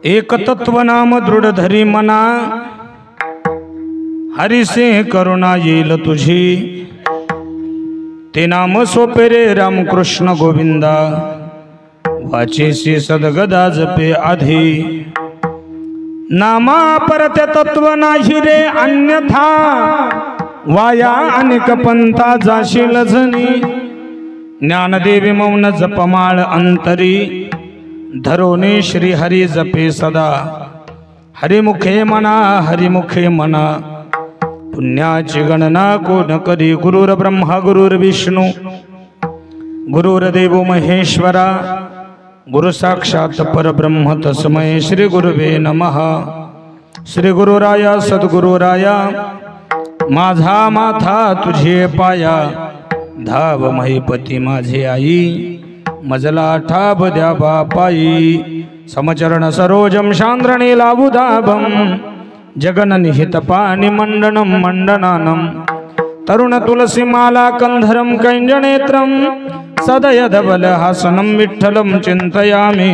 एक तत्व नाम दृढ धरी मना, हरिसे करुणा येईल तुझी। ते नाम सोपे रे रामकृष्ण गोविंदा, वाचेसी सदगदा जपे आधी। नामा परत्य तत्व नाही रे अन्यथा, वाया अनेक पंथा जाशील जनी। ज्ञानदेवी मौन जपमाळ अंतरी, धरोने श्री हरी जपे सदा। हरिमुखे मना हरिमुखे मना, पुण्याची गणना कोण करी। गुरुर ब्रह्मा गुरुर्विष्णू गुरुर्देव महेश्वरा, गुरु साक्षात परब्रह्म तस्मै श्री गुरुवे नमः। श्री गुरुराया सद्गुरुराया, माझा माथा तुझे पाया। धाव महिपती माझे आई, मजला ठाभ द्या बापाई। समचरण सरोजम शांद्रणे लावुदाभम, जगननिहित पाणी मंडनम मंडनानम। तरुण तुलसी माला कंधरम कैंजनेत्रम, सदय धबल हासनम विठ्ठलम चिंतयामि।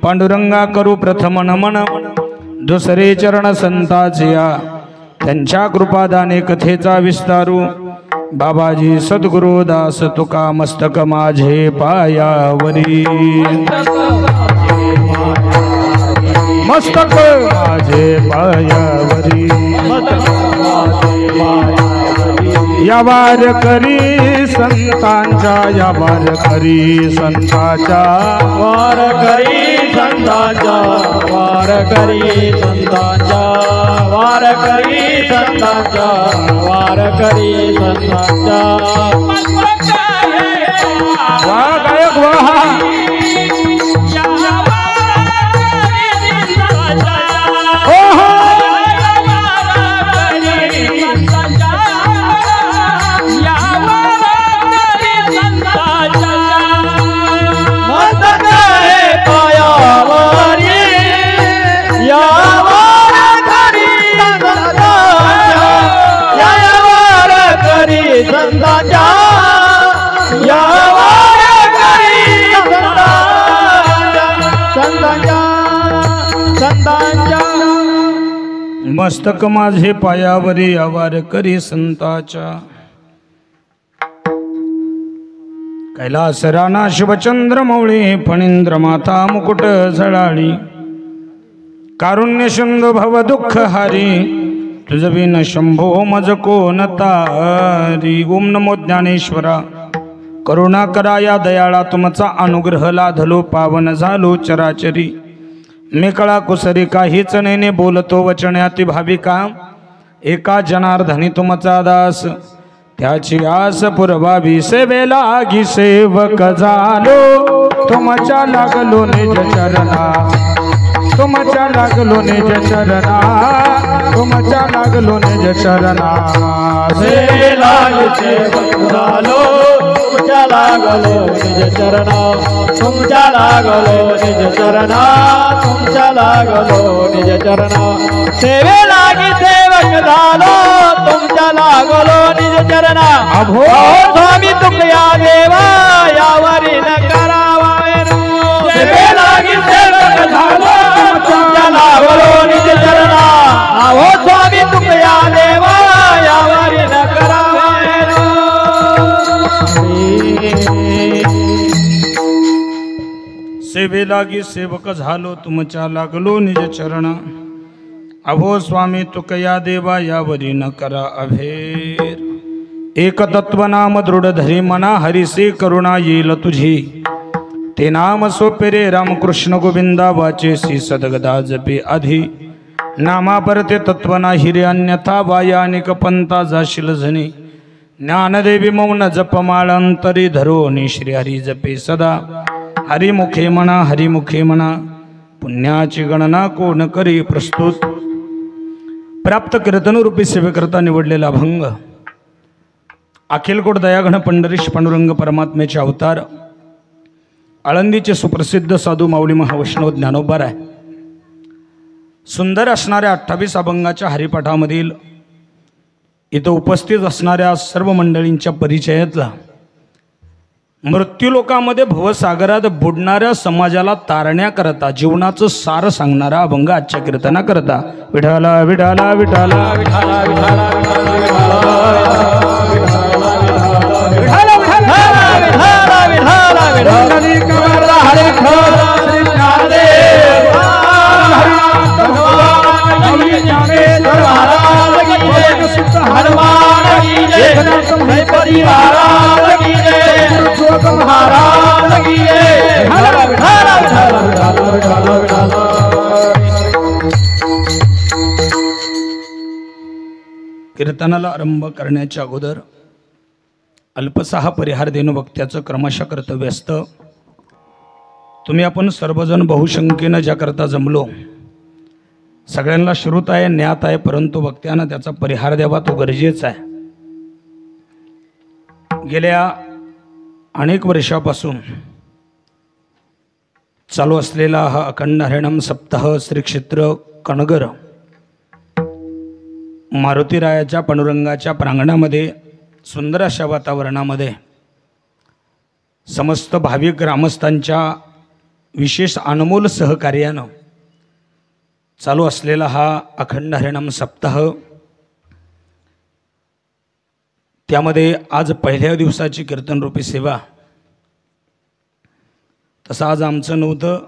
पांडुरंगा करू प्रथम नमन, दुसरे चरण संताचिया। त्यांच्या कृपादाने कथेचा विस्तारू, बाबाजी सद्गुरु दास तुका मस्तक माझे पायावरी। मस्तक माझे पायावरी, या वार करी संतांच्या, या वार करी संतांच्या। वार करी संतांच्या, वार करी संतांच्या। वार करी संतांच्या, वार करी संतांच्या। वाह गायक वाह। मस्तक माझे पायावरी, आवार करी संताच्या। कैलास राणा शिवचंद्र मौळी, फणींद्र माता मुकुट झळाळी। कारुण्य सिंधू भव दुःख हारी, तुझ बिन शंभो मज कोण तारी। ओम नमो ज्ञानेश्वरा, करुणा करा या दयाळा। तुमचा अनुग्रह लाधलो, पावन झालो चराचरी। मी कळा कुसरी काहीच नेने, बोलतो वचण्याती भाविका। एका जनार्दनी तुमचा दास, त्याची आस पुरवावी। सेवेला लागी सेवक झालो, तुमच्या लागलो निज चरणा। तुमच्या लागलो निज चरणा, तुमच्या लागलो निज चरणा। सेवेला लागी सेवक झालो, तुमच्या लागलो निज चरणा। तुमच्या लागलो निज चरणा, तुमच्या लागलो निज चरणा। सेवे लागी सेवक झालो, तुमच्या लागलो निज चरणा। अभो स्वामी तुकया देवा, यावरी न करावा वेरू। सेवे लागी सेवक झालो, तुमच्या लागलो निज चरणा। अहो स्वामी तुकया देवा, यावरी न करावा वेरू। सेवे लागी सेवक झालो, तुमच्या लागलो निज चरण। अभो स्वामी तुकया देवा, यावरी न करा अभेर। एक तत्व नाम दृढ धरी मना, हरिसे करुणा येईल तुझी। ते नाम सोपे रे रामकृष्ण गोविंदा, वाचेसी सदगदा जपे आधी। नामा परते तत्व नाही रे अन्यथा, वाया अनेक पंथा जाशील जनी। ज्ञानदेवी मौन जपमाळ अंतरी, धरोनी श्री हरी जपे सदा। हरिमुखे म्हणा हरिमुखे म्हणा, पुण्याची गणना कोण करी प्रस्तुत। प्राप्त कीर्तनरूपी सेवेकरता निवडलेला अभंग, अखिलकोट दयाघन पंढरीश पांडुरंग परमात्म्याचे अवतार, आळंदीचे सुप्रसिद्ध साधू माऊली महावैष्णव ज्ञानोबा राय। सुंदर असणाऱ्या 28 अभंगाच्या हरिपाठामधील इथं उपस्थित असणाऱ्या सर्व मंडळींच्या परिचयातला मृत्यूलोकामध्ये भवसागरात बुडणाऱ्या समाजाला तारण्याकरता जीवनाचं सार सांगणारा अभंग आजच्या कीर्तनाकरता विठाला विठाला विठाला विठाला कीर्तनाला आरंभ करण्याच्या अगोदर अल्पसा परिहार देणं वक्त्याचं क्रमशः कर्तव्य असतं. तुम्ही आपण सर्वजण बहुशंकेनं ज्याकरता जमलो, सगळ्यांना श्रुत आहे, ज्ञात आहे, परंतु वक्त्यानं त्याचा परिहार द्यावा, तो गरजेचा आहे. गेल्या अनेक वर्षापासून चालू असलेला हा अखंड हरिनाम सप्ताह श्री क्षेत्र कणगर मारुतीरायाच्या पांडुरंगाच्या प्रांगणामध्ये सुंदर अशा वातावरणामध्ये समस्त भाविक ग्रामस्थांच्या विशेष अनमोल सहकार्यानं चालू असलेला हा अखंड हरिनाम सप्ताह, त्यामध्ये आज पहिल्या दिवसाची कीर्तनरूपी सेवा. तसं आज आमचं नव्हतं.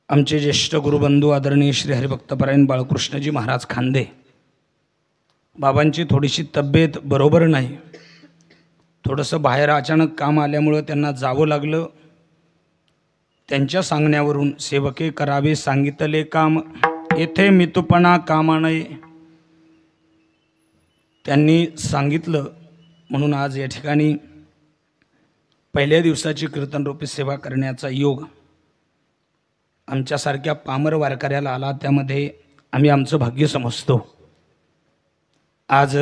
आमचे ज्येष्ठ गुरुबंधू आदरणीय श्री हरिभक्तपरायण बाळकृष्णजी महाराज खांदे बाबांची थोडीशी तब्येत बरोबर नाही. थोडंसं बाहेर अचानक काम आल्यामुळं त्यांना जावं लागलं. त्यांच्या सांगण्यावरून सेवके करावे सांगितले काम, येथे मितुपणा कामा नये, त्यांनी सांगितलं. म्हणून आज या ठिकाणी पहिल्या दिवसाची कीर्तनरूपी सेवा करण्याचा योग आमच्यासारख्या पामर वारकऱ्याला आला. त्यामध्ये आम्ही आमचं भाग्य समजतो. आज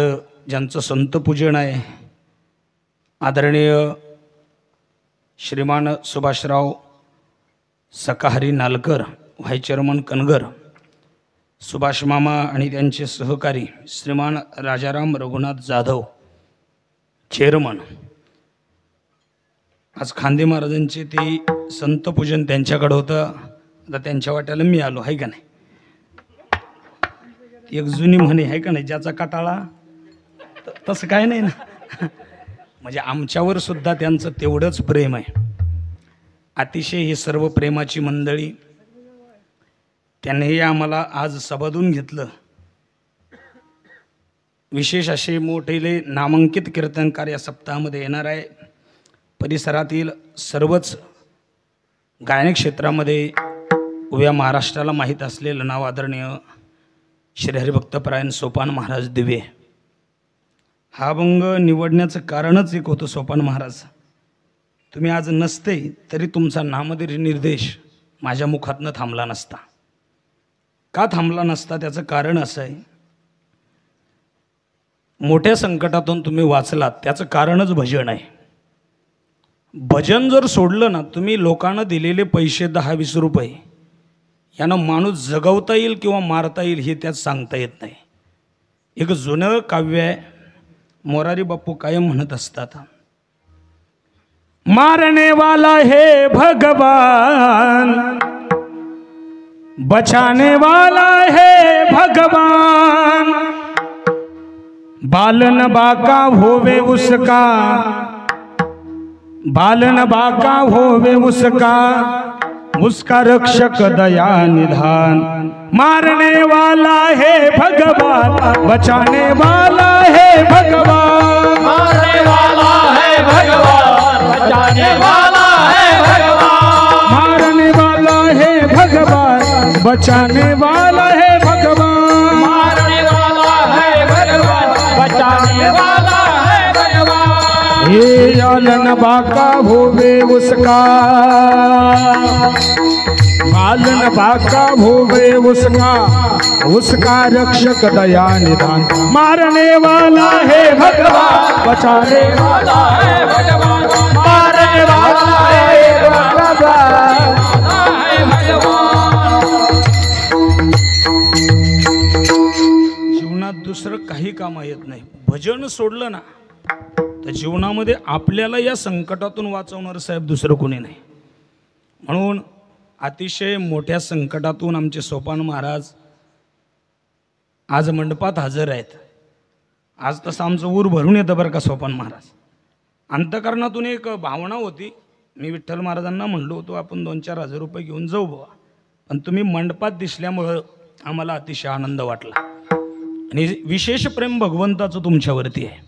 ज्यांचं संतपूजन आहे, आदरणीय श्रीमान सुभाषराव सकाहरी नालकर, व्हाईस चेअरमन कणगर, सुभाष मामा आणि त्यांचे सहकारी श्रीमान राजाराम रघुनाथ जाधव चेअरमन. आज खांदे महाराजांचे ते संतपूजन त्यांच्याकडं होतं. आता त्यांच्या वाट्याला मी आलो आहे का नाही. एक जुनी म्हणे आहे का नाही, ज्याचा कटाळा तसं काय नाही ना. म्हणजे आमच्यावर सुद्धा त्यांचं तेवढंच प्रेम आहे. अतिशय ही सर्व प्रेमाची मंडळी, त्यांनीही आम्हाला आज सभादून घेतलं. विशेष असे मोठेले नामांकित कीर्तनकार या सप्ताहामध्ये येणार आहे. परिसरातील सर्वच गायन क्षेत्रामध्ये उभ्या महाराष्ट्राला माहीत असलेलं नाव आदरणीय श्री हरिभक्तपरायण सोपान महाराज दिवे. हा अभंग निवडण्याचं कारणच एक होतं. सोपान महाराज, तुम्ही आज नसते तरी तुमचा नामधेय निर्देश माझ्या मुखातनं थांबला नसता. का थांबला नसता त्याचं कारण असं आहे, मोठ्या संकटातून तुम्ही वाचलात त्याचं कारणच भजन आहे. भजन जर सोडलं ना, तुम्ही लोकांना दिलेले पैसे 10-20 रुपये यानं माणूस जगवता येईल किंवा मारता येईल हे त्यात सांगता येत नाही. एक जुनं काव्य आहे, मोरारी बापू कायम म्हणत असतात, मारने वाला है भगवान, बचाने वाला है भगवान, बालन बाका होवे उसका, बालन बाका होवे उसका, उसका रक्षक दया निधान. मारने वाला है भगवान, बचाने वाला है भगवान, मारने वाला है भगवान, बचाने वाला है भगवान, मारने वाला है भगवान, बचाने वाला है भगवान, मारने वाला है भगवान, बचाने वाला है भगवान. ये लालन बाका होवे उसका, लालन बाका होवे उसका, उसका रक्षक दया निधान. मारने वाला है भगवान, बचाने वाला है भगवान, मारने वाला है भगवान, है भगवान. जीवनात दुसरं काही काम येत नाही. भजन सोडलं ना तर जीवनामध्ये आपल्याला या संकटातून वाचवणारं साहेब दुसरं कोणी नाही. म्हणून अतिशय मोठ्या संकटातून आमचे सोपान महाराज आज मंडपात हजर आहेत. आज तसं आमचं ऊर भरून येतं बरं का सोपान महाराज. अंतकरणातून एक भावना होती. मी विठ्ठल महाराजांना म्हणलो होतो आपण 2-4 हजार रुपये घेऊन जाऊ बाबा, पण तुम्ही मंडपात दिसल्यामुळं आम्हाला अतिशय आनंद वाटला. आणि विशेष प्रेम भगवंताचं तुमच्यावरती आहे.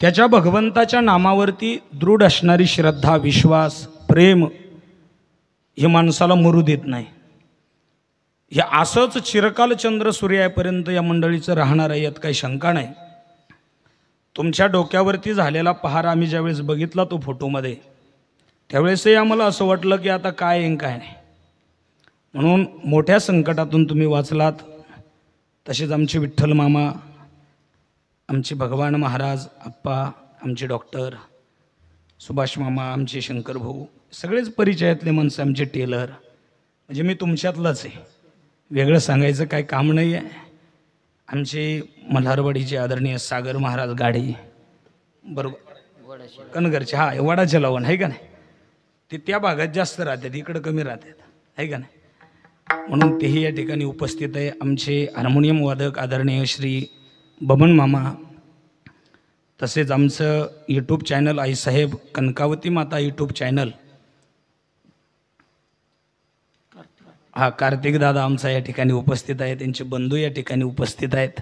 त्याच्या भगवंताच्या नामावरती दृढ असणारी श्रद्धा, विश्वास, प्रेम हे माणसाला मरू देत नाही. हे असंच चिरकाल चंद्र सूर्यापर्यंत या मंडळीचं राहणार आहे, यात काही शंका नाही. तुमच्या डोक्यावरती झालेला पहार आम्ही ज्यावेळेस बघितला तो फोटोमध्ये, त्यावेळेसही आम्हाला असं वाटलं की आता काय आहे काय नाही. म्हणून मोठ्या संकटातून तुम्ही वाचलात. तसेच आमचे विठ्ठल मामा, आमचे भगवान महाराज आप्पा, आमचे डॉक्टर सुभाष मामा, आमचे शंकर भाऊ, सगळेच परिचयातले माणसं, आमचे टेलर. म्हणजे मी तुमच्यातलंच आहे, वेगळं सांगायचं काय काम नाही आहे. आमचे मल्हारवाडीचे आदरणीय सागर महाराज गाडी, बरोबर कनगरचे, हा वडाच्या लावण आहे का नाही, ते त्या भागात जास्त राहतात, इकडं कमी राहतात आहे का नाही. म्हणून तेही या ठिकाणी उपस्थित आहे. आमचे हार्मोनियम वादक आदरणीय श्री बबन मामा, तसेच आमचं यूट्यूब चॅनल आईसाहेब कनकावती माता यूट्यूब चॅनल, हा कार्तिक दादा आमचा या ठिकाणी उपस्थित आहे. त्यांचे बंधू या ठिकाणी उपस्थित आहेत.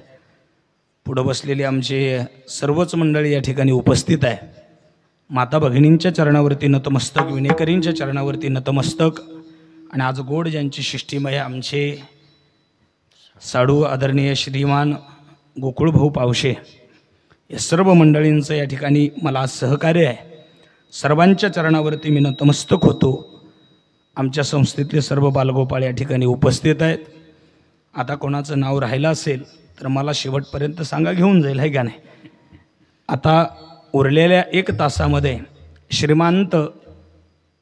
पुढं बसलेले आमचे सर्वच मंडळी या ठिकाणी उपस्थित आहे. माता भगिनींच्या चरणावरती नतमस्तक, विनेकरींच्या चरणावरती नतमस्तक. आणि आज गोड ज्यांची शिष्टीमय आमचे साडू आदरणीय श्रीमान गोकुळभाऊ पावशे, या सर्व मंडळींचं या ठिकाणी मला आज सहकार्य आहे. सर्वांच्या चरणावरती मी नतमस्तक होतो. आमच्या संस्थेतले सर्व बालगोपाळ या ठिकाणी उपस्थित आहेत. आता कोणाचं नाव राहिलं असेल तर मला शेवटपर्यंत सांगा, घेऊन जाईल आहे का नाही. आता उरलेल्या 1 तासामध्ये श्रीमंत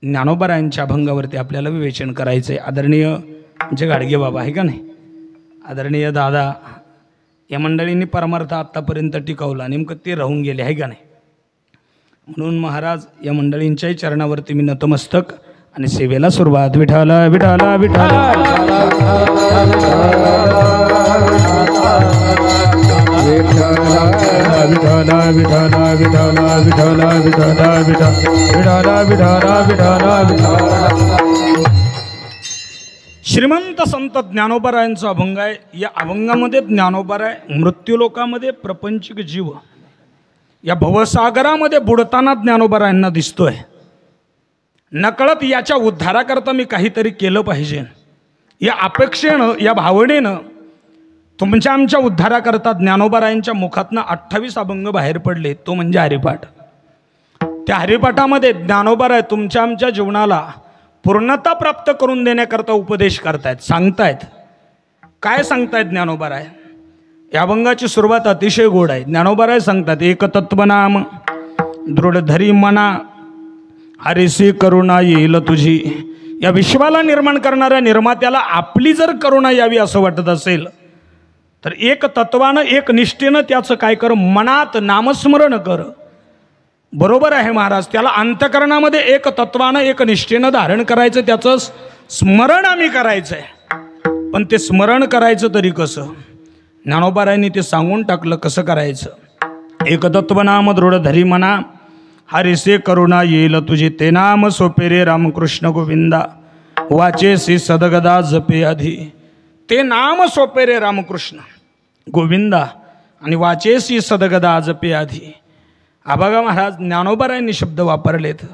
ज्ञानोबारायांच्या अभंगावरती आपल्याला विवेचन करायचं आहे. आदरणीय आमचे गाडगे बाबा आहे का नाही, आदरणीय दादा, या मंडळींनी परमार्थ आत्तापर्यंत टिकवला, नेमकं ते राहून गेले आहे का नाही. म्हणून महाराज या मंडळींच्याही चरणावरती मी नतमस्तक आणि सेवेला सुरुवात. विठाला विठाला विठाला विठाला विठाला विठाला विठाला विठाला विठाला विठाला विठाला विठाला. श्रीमंत संत ज्ञानोबारायांचा अभंग आहे. या अभंगामध्ये ज्ञानोबाराय मृत्यूलोकामध्ये प्रपंचिक जीव या भवसागरामध्ये बुडताना ज्ञानोबारायांना दिसतोय. नकळत याच्या उद्धाराकरता मी काहीतरी केलं पाहिजे या अपेक्षेनं, या भावनेनं तुमच्या आमच्या उद्धाराकरता ज्ञानोबारायांच्या मुखातनं 28 अभंग बाहेर पडले. तो म्हणजे हरिपाठ. त्या हरिपाठामध्ये ज्ञानोबाराय तुमच्या आमच्या जीवनाला पूर्णता प्राप्त करून देण्याकरता उपदेश करतायत, सांगतायत. काय सांगतायत ज्ञानोबाराय? या अभंगाची सुरुवात अतिशय गोड आहे. ज्ञानोबाराय सांगतात, एक तत्वनाम दृढ धरी मना, हरिसी करुणा येईल तुझी. या विश्वाला निर्माण करणाऱ्या निर्मात्याला आपली जर करुणा यावी असं वाटत असेल तर एक तत्वानं, एक निष्ठेनं त्याचं काय कर, मनात नामस्मरण कर. बरोबर आहे महाराज, त्याला अंतकरणामध्ये एक तत्वानं, एक निष्ठेनं धारण करायचं, त्याचं स्मरण आम्ही करायचं आहे. पण ते स्मरण करायचं तरी कसं? ज्ञानोबारायांनी ते सांगून टाकलं कसं करायचं. एक तत्वनाम दृढ धरी मना, हरिसे करुणा येईल तुझी. ते नाम सोपे रे रामकृष्ण गोविंदा, वाचेसी सदगदा जपे आधी. ते नाम सोपे रे रामकृष्ण गोविंदा आणि वाचेसी सदगदा जपे आधी. बघा महाराज, ज्ञानोबारायांनी शब्द वापरलेत.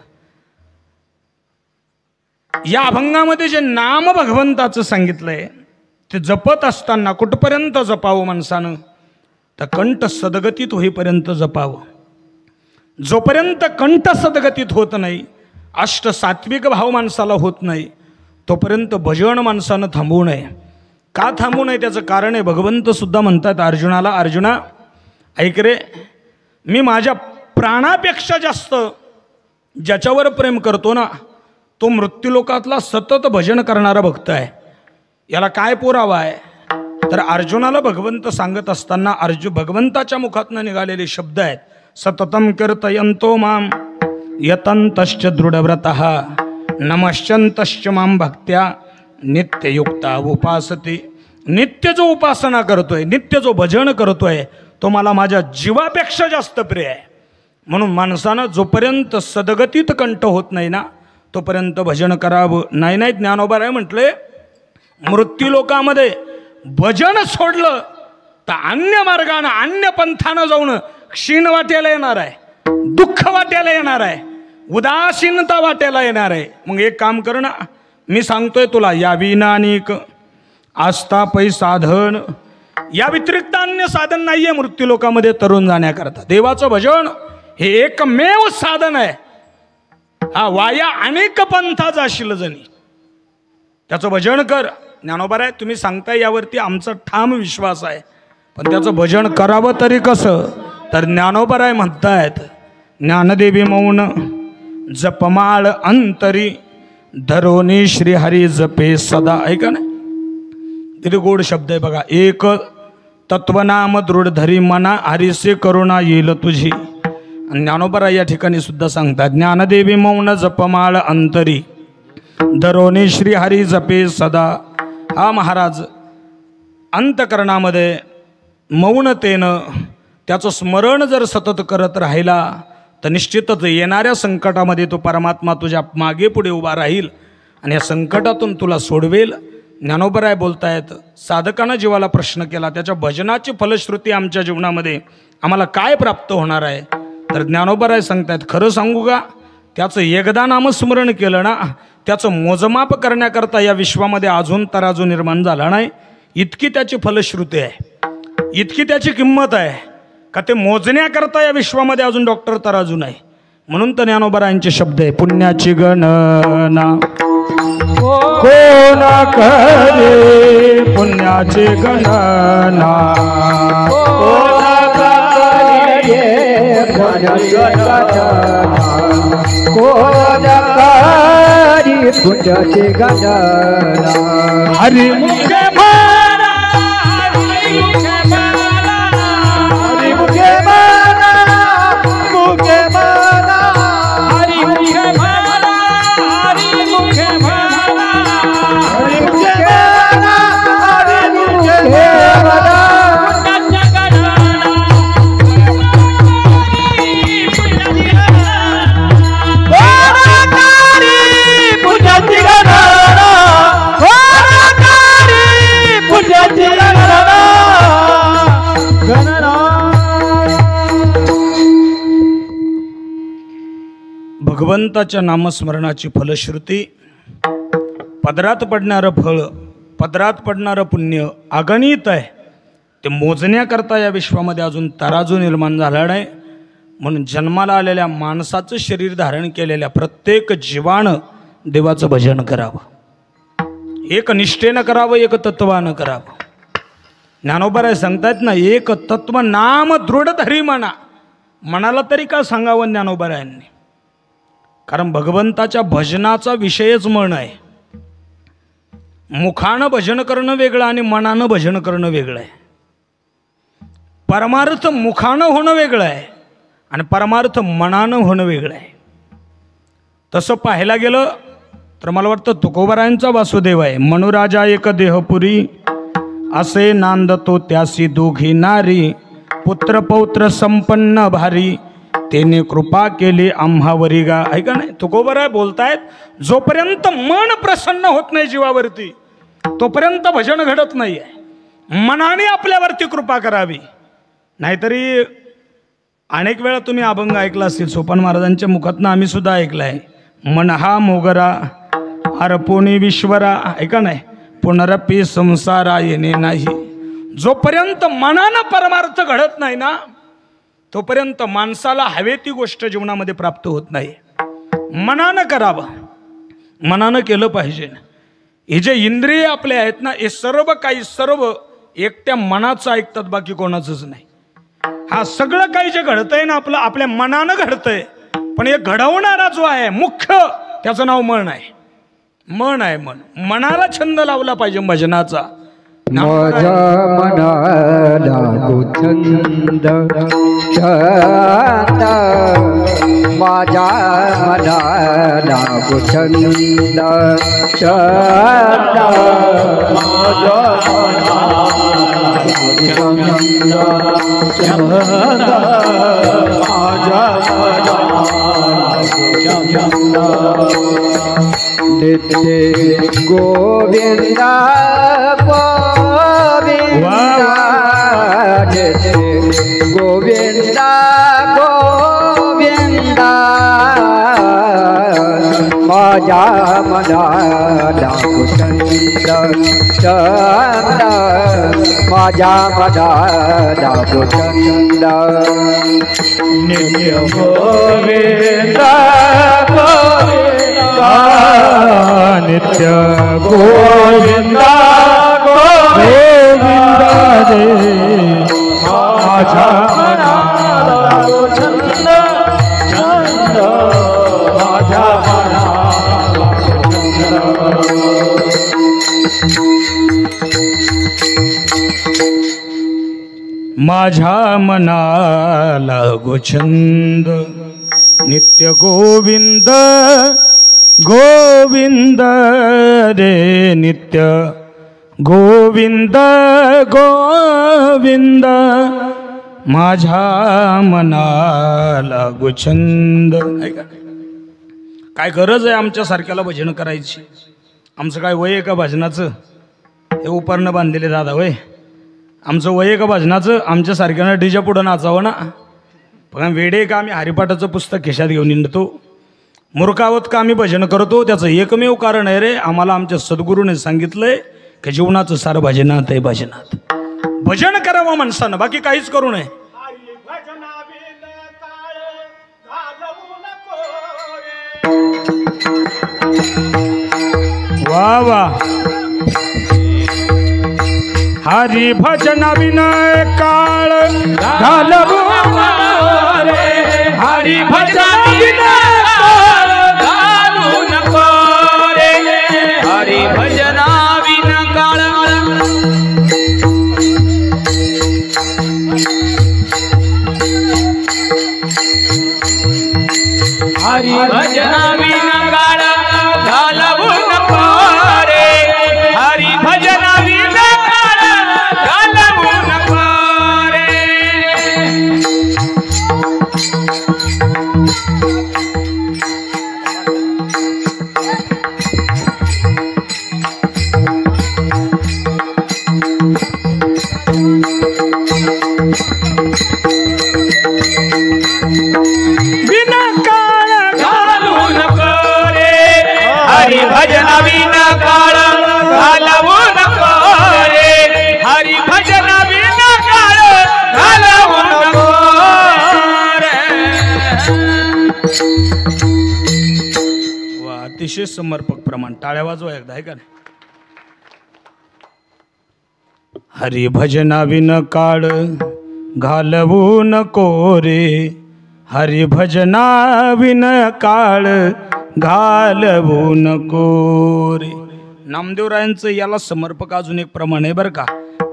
या अभंगामध्ये जे नाम भगवंताचं सांगितलंय ते जपत असताना कुठपर्यंत जपावं माणसानं? तर कंठ सदगतीत होईपर्यंत जपावं. जोपर्यंत कंठ सदगतीत होत नाही, अष्ट सात्विक भाव माणसाला होत नाही, तोपर्यंत भजन माणसानं थांबवू नये. का थांबवू नये? त्याचं कारण आहे. भगवंत सुद्धा म्हणतात अर्जुनाला, अर्जुना ऐक रे, मी माझ्या प्राणापेक्षा जास्त ज्याच्यावर प्रेम करतो ना, तो मृत्यूलोकातला सतत भजन करणारा भक्त आहे. याला काय पुरावा आहे? तर अर्जुनाला भगवंत सांगत असताना भगवंताच्या मुखातनं निघालेले शब्द आहेत. सततं कीर्तयन्तो मां यतन्तश्च दृढव्रतः नमश्चन्तश्च मां भक्त्या नित्ययुक्ता उपासते. नित्य जो उपासना करतोय, नित्य जो भजन करतोय, तो मला माझ्या जीवापेक्षा जास्त प्रिय आहे. म्हणून माणसानं जोपर्यंत सद्गतीत कंठ होत नाही ना तोपर्यंत भजन करावं. नाही ज्ञानोबा राय म्हटले, मृत्यूलोकामध्ये भजन सोडलं तर अन्य मार्गानं अन्य पंथानं जाऊन क्षीण वाट्याला येणार आहे, दुःख वाट्याला येणार आहे, उदासीनता वाट्याला येणार आहे. मग एक काम कर ना, मी सांगतोय तुला, या विनानिक आस्था पै साधन, या व्यतिरिक्त अन्य साधन नाहीये मृत्यूलोकामध्ये तरुण जाण्याकरता. देवाचं भजन हे एकमेव साधन आहे. हा वाया अनेक पंथा जाशील जणी, त्याचं भजन कर. ज्ञानोबा आहे तुम्ही सांगताय यावरती आमचा ठाम विश्वास आहे, पण त्याचं भजन करावं तरी कसं? तर ज्ञानोबा आहे म्हणतायत, ज्ञानदेवी मौन जपमाळ अंतरी धरोनी श्रीहरी जपे सदा. ऐका ना, किती गोड शब्द आहे बघा. एक तत्वनाम दृढ धरी मना हरिसे करुणा येईल तुझी. ज्ञानोबा या ठिकाणी सुद्धा सांगतात, ज्ञानदेवी मौन जपमाळ अंतरी धरोनी श्रीहरी जपे सदा. हा महाराज अंतकरणामध्ये मौनतेनं त्याचं स्मरण जर सतत करत राहिला तर निश्चितच येणाऱ्या संकटामध्ये तो परमात्मा तुझ्या मागे पुढे उभा राहील आणि या संकटातून तुला सोडवेल. ज्ञानोबराय बोलतायत, साधकानं जीवाला प्रश्न केला, त्याच्या भजनाची फलश्रुती आमच्या जीवनामध्ये आम्हाला काय प्राप्त होणार आहे? तर ज्ञानोबराय सांगतायत, खरं सांगू का, त्याचं एकदा नामस्मरण केलं ना, त्याचं मोजमाप करण्याकरता या विश्वामध्ये अजून तराजू निर्माण झाला नाही. इतकी त्याची फलश्रुती आहे, इतकी त्याची किंमत आहे का ते मोजण्याकरता या विश्वामध्ये अजून डॉक्टर तराजू नाही. म्हणून तर ज्ञानोबरायांचे शब्द आहे, पुण्याची गणना कोण करे, पुण्याची गणना कोण करे, पुण्याची गणना. हरी मुखे मारा, हरी मुखे मारा, हरी मुखे मारा, मुखे मारा, हरी मुखे मारा, हरी मुखे मारा, हरी मुखे मारा, हरी मुखे मारा. भगवंताच्या नामस्मरणाची फलश्रुती, पदरात पडणारं फळ, पदरात पडणारं पुण्य अगणित आहे. ते मोजण्याकरता या विश्वामध्ये अजून तराजू निर्माण झाला नाही. म्हणून जन्माला आलेल्या माणसाचं शरीर धारण केलेल्या प्रत्येक जीवानं देवाचं भजन करावं, एक निष्ठेनं करावं, एक तत्वानं करावं. ज्ञानोबराय सांगतायत ना, एक तत्व नाम दृढ धरी म्हणा. मनाला तरी का सांगावं ज्ञानोबरायांनी? कारण भगवंताच्या भजनाचा विषयच मन आहे. मुखानं भजन करणं वेगळं आणि मनानं भजन करणं वेगळं आहे. परमार्थ मुखानं होणं वेगळं आहे आणि परमार्थ मनानं होणं वेगळं आहे. तसं पाहायला गेलं तर मला वाटतं तुकोबारायांचा वासुदेव आहे, मनुराजा एक देहपुरी असे नांदतो त्यासी दोघी नारी, पुत्र पौत्र संपन्न भारी तेने कृपा केली आम्हावरी गा. ऐका नाही, तुकोबाराय बोलतायत, जोपर्यंत मन प्रसन्न होत नाही जीवावरती तोपर्यंत भजन घडत नाही आहे. मनाने आपल्यावरती कृपा करावी. नाहीतरी अनेक वेळा तुम्ही अभंग ऐकला असेल, सोपान महाराजांच्या मुखातनं आम्ही सुद्धा ऐकला आहे, मन हा मोगरा अर्पोणी विश्वरा. ऐका नाही, पुनरपी संसारा येणे नाही. जोपर्यंत मनानं परमार्थ घडत नाही ना तोपर्यंत माणसाला हवे ती गोष्ट जीवनामध्ये प्राप्त होत नाही. मनानं करावं, मनानं केलं पाहिजे. हे जे इंद्रिय आपले आहेत ना, हे सर्व काही सर्व एकट्या मनाचं ऐकतात, बाकी कोणाचंच नाही. हा सगळं काही जे घडतंय ना आपलं आपल्या मनानं घडतंय, पण हे घडवणारा जो आहे मुख्य त्याचं नाव मन आहे. मन आहे. मन, मनाला छंद लावला पाहिजे भजनाचा. माझ्या मनाला छंद छंद माझ्या मनाला छंद छंद माझ्या नित्य गोविंदा गोविंदा गोविंदा माझ्या मनाला छंद छंद माझ्या मनाला छंद नित्य गोविंदा नित्य गोविंदा गोविंदा रे माझ्या मनाला छंद छंद माझ्या मनाला माझ्या मनाला गोछंद नित्य गोविंद गोविंद रे नित्य गोविंद गोविंद माझ्या मनाला गोछंद. काय गरज आहे आमच्या सारख्याला भजन करायची? आमचं काय वय आहे का भजनाचं? हे उपरणं बांधलेले दादा वय आमचं वय आहे का भजनाचं? आमच्या सारख्यानं डीच्या पुढं नाचावं ना. पण वेडे का आम्ही हरिपाठाचं पुस्तक खिशात घेऊन निघतो, मूर्खावत का आम्ही भजन करतो? त्याचं एकमेव कारण आहे रे, आम्हाला आमच्या सद्गुरूने सांगितलंय की जीवनाचं सारं भजनात आहे. भजनात भजन करावं माणसानं, बाकी काहीच करू नये. वा वा हरी भजना विनय काळ घालवू रे, हरी भजना विनय काळ घालू नको रे, हरी भजना विन काळ हरी भजना विन काळ घालवू नको रे, हरी भजना विन काळ घालवू नको रे. हरी भजना विन काळ घालवू नको रे, हरी भजना विन काळ घालवू नको रे. वा अतिशय समर्पक प्रमाण. टाळ्या वाजवा एकदा आहे का नाही? हरी भजना विन काळ घालवू नको रे, हरी भजना विन काळ घालवू नको रे. नामदेवरायांचं याला समर्पक अजून एक प्रमाण आहे बरं का.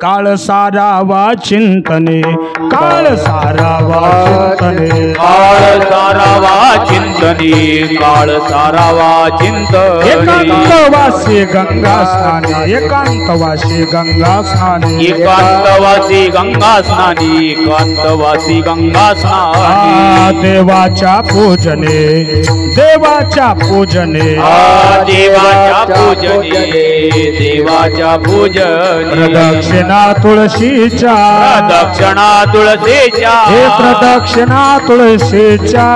काळ सारावा चिंतने, काळ सारावा चिंतने, काळ सारावा चिंतने, काळ सारावा चिंतने. एकांतवासी गंगा स्नानी, एकांतवासी गंगा स्नानी, एकांतवासी गंगा स्नानी, एकांतवासी गंगा स्नानी. देवाच्या पूजने, देवाच्या पूजने, देवाच्या पूजने, देवाच्या पूजने. प्रदक्षिणा तुळशीच्या, प्रदक्षिणा तुळशीच्या, हे प्रदक्षिणा तुळशीच्या.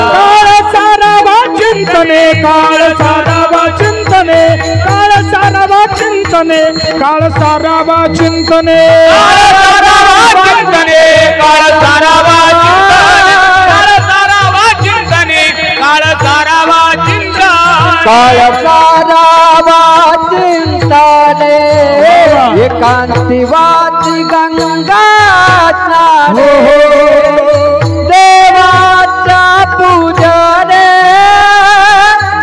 काळ सारावा चिंतने, काळ सारावा चिंतने, काळ सारावा चिंतने, काळ सारावा चिंतने, काळ सारावा चिंतने, काळ सारावा चिंतने, काळ सारावा चिंतने, काळ सारावा चिंतने, एकांतिवासी गंगा स्नाने. देवाच्या पूजने,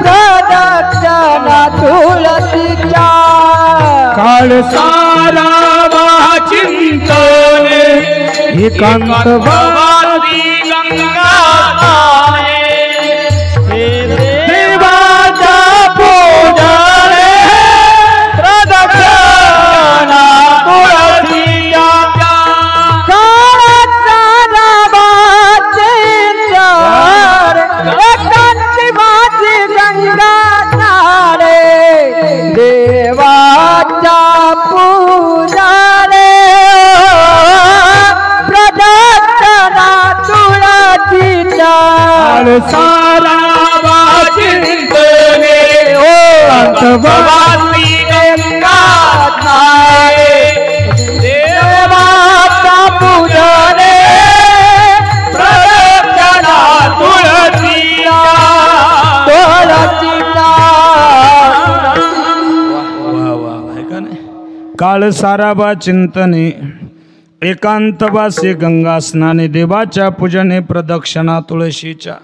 प्रदक्षिणा तुळशीच्या. काळ सारावा चिंतन एकांत भवानी गंगा देवाचा पूजने प्रदक्षिणा तुळशीच्या काळाचा नावाचेंद्र एकांती माझी गंगा नारे देवाच्या पूजने प्रदक्षिणा तुळशीच्या सारावा चिंतने भवानी गंगा देवाचा पूजने प्रदक्षिणा तुळशीच्या काळ साराबा चिंतने एकांत वासे गंगा स्नाने देवाच्या पूजने प्रदक्षिणा तुळशीच्या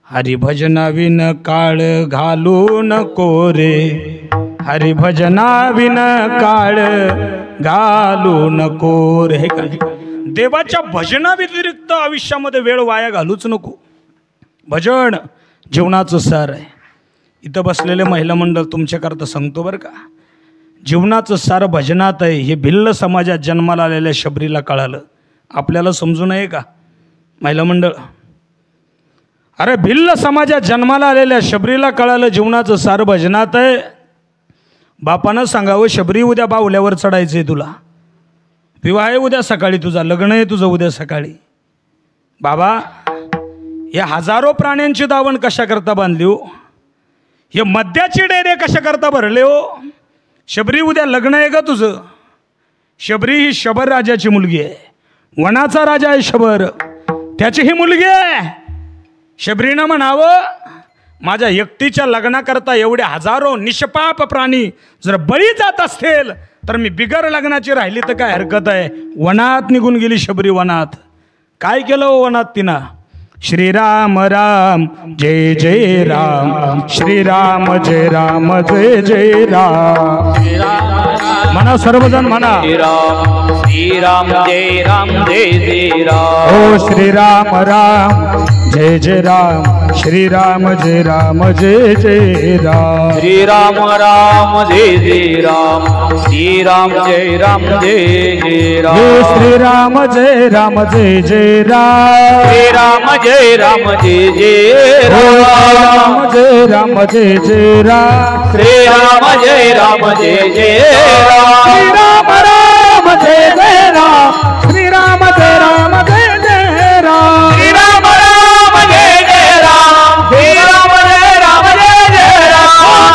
हरिभजना विन काळ घालू नको रे हरिभजना विन काळ घालू नको रे हे का देवाच्या भजना व्यतिरिक्त आयुष्यामध्ये वेळ वाया घालूच नको. भजन जीवनाचं सार आहे. इथं बसलेले महिला मंडळ तुमच्याकरता सांगतो बरं का, जीवनाचं सार भजनात आहे. हे भिल्ल समाजात जन्माला आलेल्या शबरीला कळालं. आपल्याला समजू नये का महिला मंडळ? अरे भिल्ल समाजात जन्माला आलेल्या शबरीला कळालं जीवनाचं सार भजनात आहे. बापानं सांगावं शबरी उद्या बाहुल्यावर चढायचं आहे, तुला विवाह आहे उद्या सकाळी, तुझा लग्न आहे तुझं उद्या सकाळी. बाबा या हजारो प्राण्यांची दावण कशा करता बांधली हो, हे मद्याचे डेरे कशा करता भरले हो. शबरी उद्या लग्न आहे का तुझं? शबरी ही शबर राजाची मुलगी आहे, वनाचा राजा आहे शबर, त्याची ही मुलगी आहे. शबरीनं म्हणावं माझ्या एकटीच्या लग्नाकरता एवढे हजारो निष्पाप प्राणी जर बळी जात असतील तर मी बिगर लग्नाची राहिली तर काय हरकत आहे. वनात निघून गेली शबरी. वनात काय केलं हो वनात तिनं? श्रीराम राम जय जय राम, श्रीराम जय राम जय जय राम. म्हणा सर्वजण म्हणा श्रीराम जय राम जय जय राम. ओ श्रीराम राम जय जय राम, श्रीराम जय राम जय जय राम. श्रीराम राम जय जय राम, श्रीराम जय राम जय जय राम. श्रीराम जय राम जय जय राम, श्रीराम जय राम जय जय राम जय राम जय जय राम. श्रीराम जय राम जय जय राम. श्रीराम राम जय जय राम, श्रीराम जय राम जय जय राम. श्रीराम राम जय जय राम, श्रीराम जय राम जय जय राम.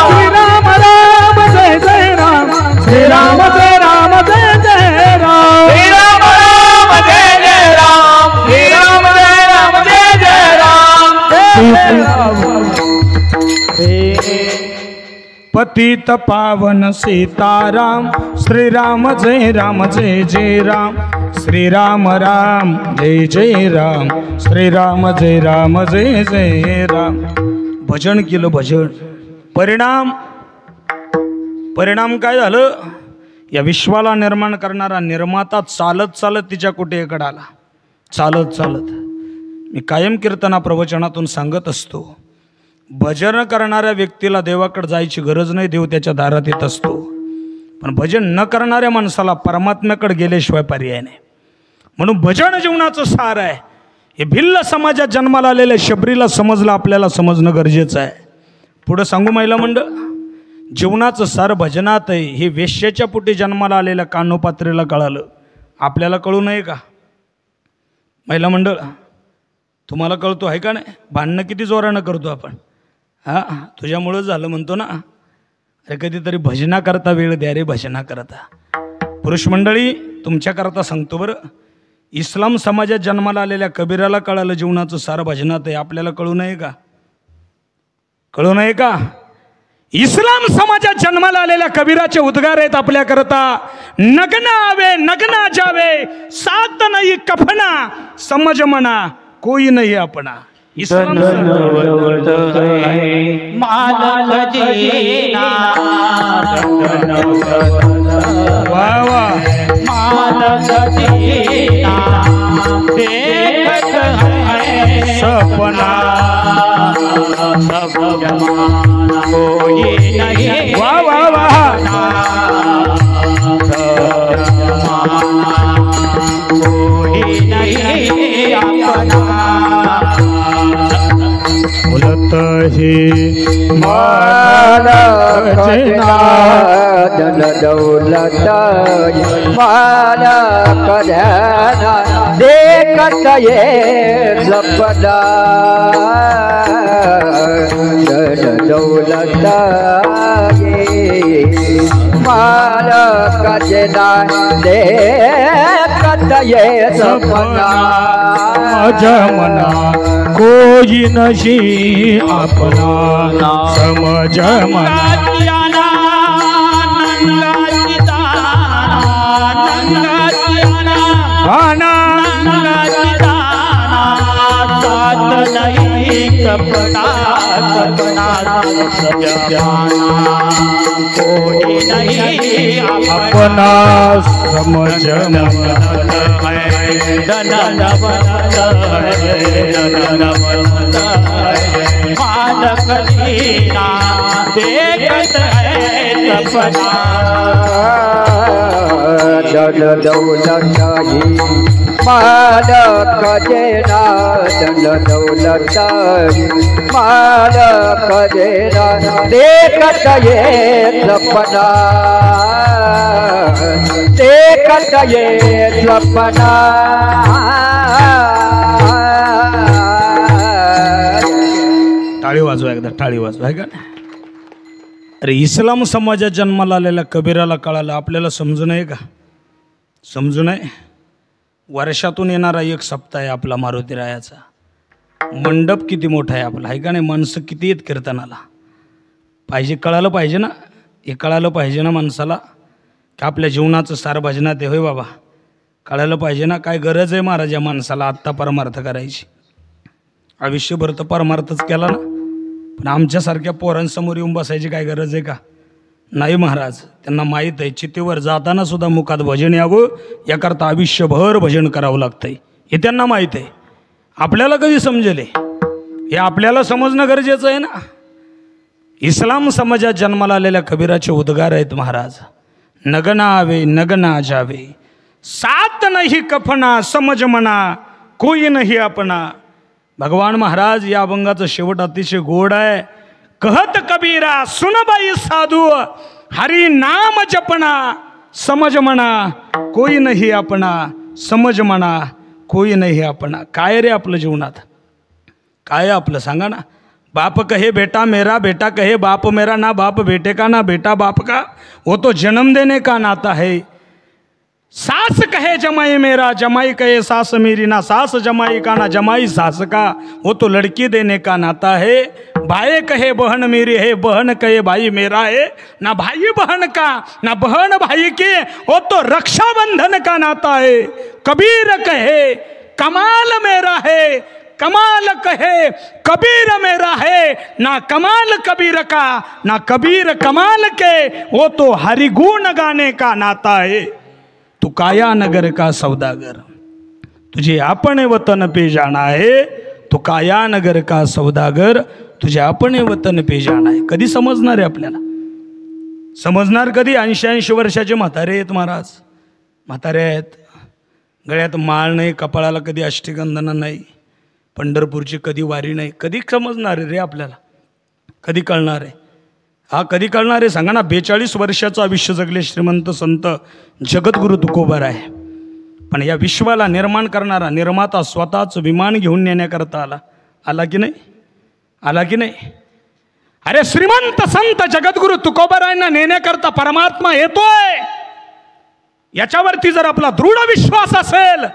श्रीराम राम जय जय राम, श्रीराम जय राम जय जय राम. श्रीराम राम जय जय राम, श्रीराम जय राम जय जय राम. पतित पावन सीताराम, श्रीराम जय राम जय जय राम. श्रीराम राम जय जय राम, श्रीराम जय राम जय जय राम. भजन केलं भजन. परिणाम काय झालं? या विश्वाला निर्माण करणारा निर्माता चालत चालत तिच्या कुटीकडे आला. चालत चालत. मी कायम कीर्तना प्रवचनातून सांगत असतो, भजन करणाऱ्या व्यक्तीला देवाकडे जायची गरज नाही, देव त्याच्या दारात येत असतो. पण भजन न करणाऱ्या माणसाला परमात्म्याकडे गेल्याशिवाय पर्याय नाही. म्हणून भजन जीवनाचं सार आहे. हे भिल्ल समाजात जन्माला आलेल्या शबरीला समजलं, आपल्याला समजणं गरजेचं आहे. पुढं सांगू महिला मंडळ, जीवनाचं सार भजनात आहे. हे वेश्याच्या पोटी जन्माला आलेल्या कानोपात्रेला कळालं, आपल्याला कळू नये का महिला मंडळ? तुम्हाला कळतो आहे का नाही? भांडणं किती जोरानं करतो आपण. हां तुझ्यामुळं झालं म्हणतो ना. अरे कधीतरी भजना करता वेळ द्या रे, भजना करता. पुरुष मंडळी तुमच्याकरता सांगतो बरं, इस्लाम समाजात जन्माला आलेल्या कबीराला कळालं जीवनाचं सार भजनात आहे, आपल्याला कळू नये का? कळू नये का? इस्लाम समाजात जन्माला आलेल्या कबीराचे उद्गार आहेत आपल्याकरता. नग्न आवे नग्न जावे, साथ नाही कफना, समज म्हणा कोई नाही अपना. इस्लाम मालक जीना वा वा सपना वा वा वा बोलत हे मालक धन दौलत मालक धन देखत ये सपना धन दौलत ये मालक धन देखत ये सपना समझमना कोई नशी अपना समझमना भाना अपना समझमना धन दौलत मालक देना धन दौलत मालक देना देखत ये सपना देखत ये सपना टाळी वाजवा एकदा टाळी वाजवा आहे का. अरे इस्लाम समाजात जन्माला आलेल्या कबीराला कळालं आपल्याला समजू नये का. समजू नये. वर्षातून येणारा एक सप्ताह आहे आपला मारुती रायाचा. मंडप किती मोठा आहे आपला आहे का नाही. माणसं किती आहेत कीर्तनाला. पाहिजे कळालं पाहिजे ना. हे कळालं पाहिजे ना माणसाला की आपल्या जीवनाचं सार भजनात आहे. होय बाबा कळालं पाहिजे ना. काय गरज आहे महाराज या माणसाला आत्ता परमार्थ करायची. आयुष्यभर तर परमार्थच केला ना. पण आमच्यासारख्या पोरांसमोर येऊन बसायची काय गरज आहे का. नाही महाराज त्यांना माहीत आहे चितेवर जाताना सुद्धा मुखात भजन यावं याकरता आयुष्यभर भजन करावं लागतंय. हे त्यांना माहीत आहे. आपल्याला कधी समजेल हे आपल्याला समजणं गरजेचं आहे ना. इस्लाम समाजात जन्माला आलेल्या कबीराचे उद्गार आहेत महाराज. नगना आवे नगना जावे सात नाही कफना समज मना कोई नाही अपना. भगवान महाराज या अभंगाचं शेवट अतिशय गोड आहे. कहत कबीरा सुनबाई साधू हरी नाम जपना समज म्हणा कोई नाही अपना समज म्हणा कोई नाही अपना. काय रे आपलं जीवनात काय आपलं सांगा ना. बाप कहे बेटा मेरा बेटा कहे बाप मेरा ना बाप बेटे का ना बेटा बाप का वो तो जन्म देने का नाता है. सास कहे जमाई मेरा जमाई कहे सास मेरी ना सास जमाई का ना जमाई सास का वो तो लड़की देने का नाता है. भाई कहे बहन मेरी है बहन कहे भाई मेरा है ना भाई बहन का ना बहन भाई के वो तो रक्षाबंधन का नाता है. कबीर कहे कमाल मेरा है कमाल कहे कबीर मेरा है ना कमाल कबीर का ना कबीर कमाल के वो तो हरिगुण गाने का नाता है. तू काया नगर का सौदागर तुझे अपने वतन पे जाना है. तू काया नगर का सौदागर तुझे अपने वतन पे जाना है. कधी समजणार आहे आपल्याला. समजणार कधी. 80-80 वर्षाचे म्हातारे आहेत महाराज. म्हातारे आहेत. गळ्यात माळ नाही कपाळाला कधी अष्टगंधना नाही. पंढरपूरची कधी वारी नाही. कधी समजणार आहे रे आपल्याला. कधी कळणार आहे. हा कधी कळणार आहे सांगा ना. 42 वर्षाचं आयुष्य जगले श्रीमंत संत जगद्गुरु तुकोबार आहे. पण या विश्वाला निर्माण करणारा निर्माता स्वतःच विमान घेऊन नेण्याकरता आला की नाही. आला की नाही. अरे श्रीमंत संत जगद्गुरु तुकोबारायांना नेण्याकरता परमात्मा येतोय. याच्यावरती जर आपला दृढ विश्वास असेल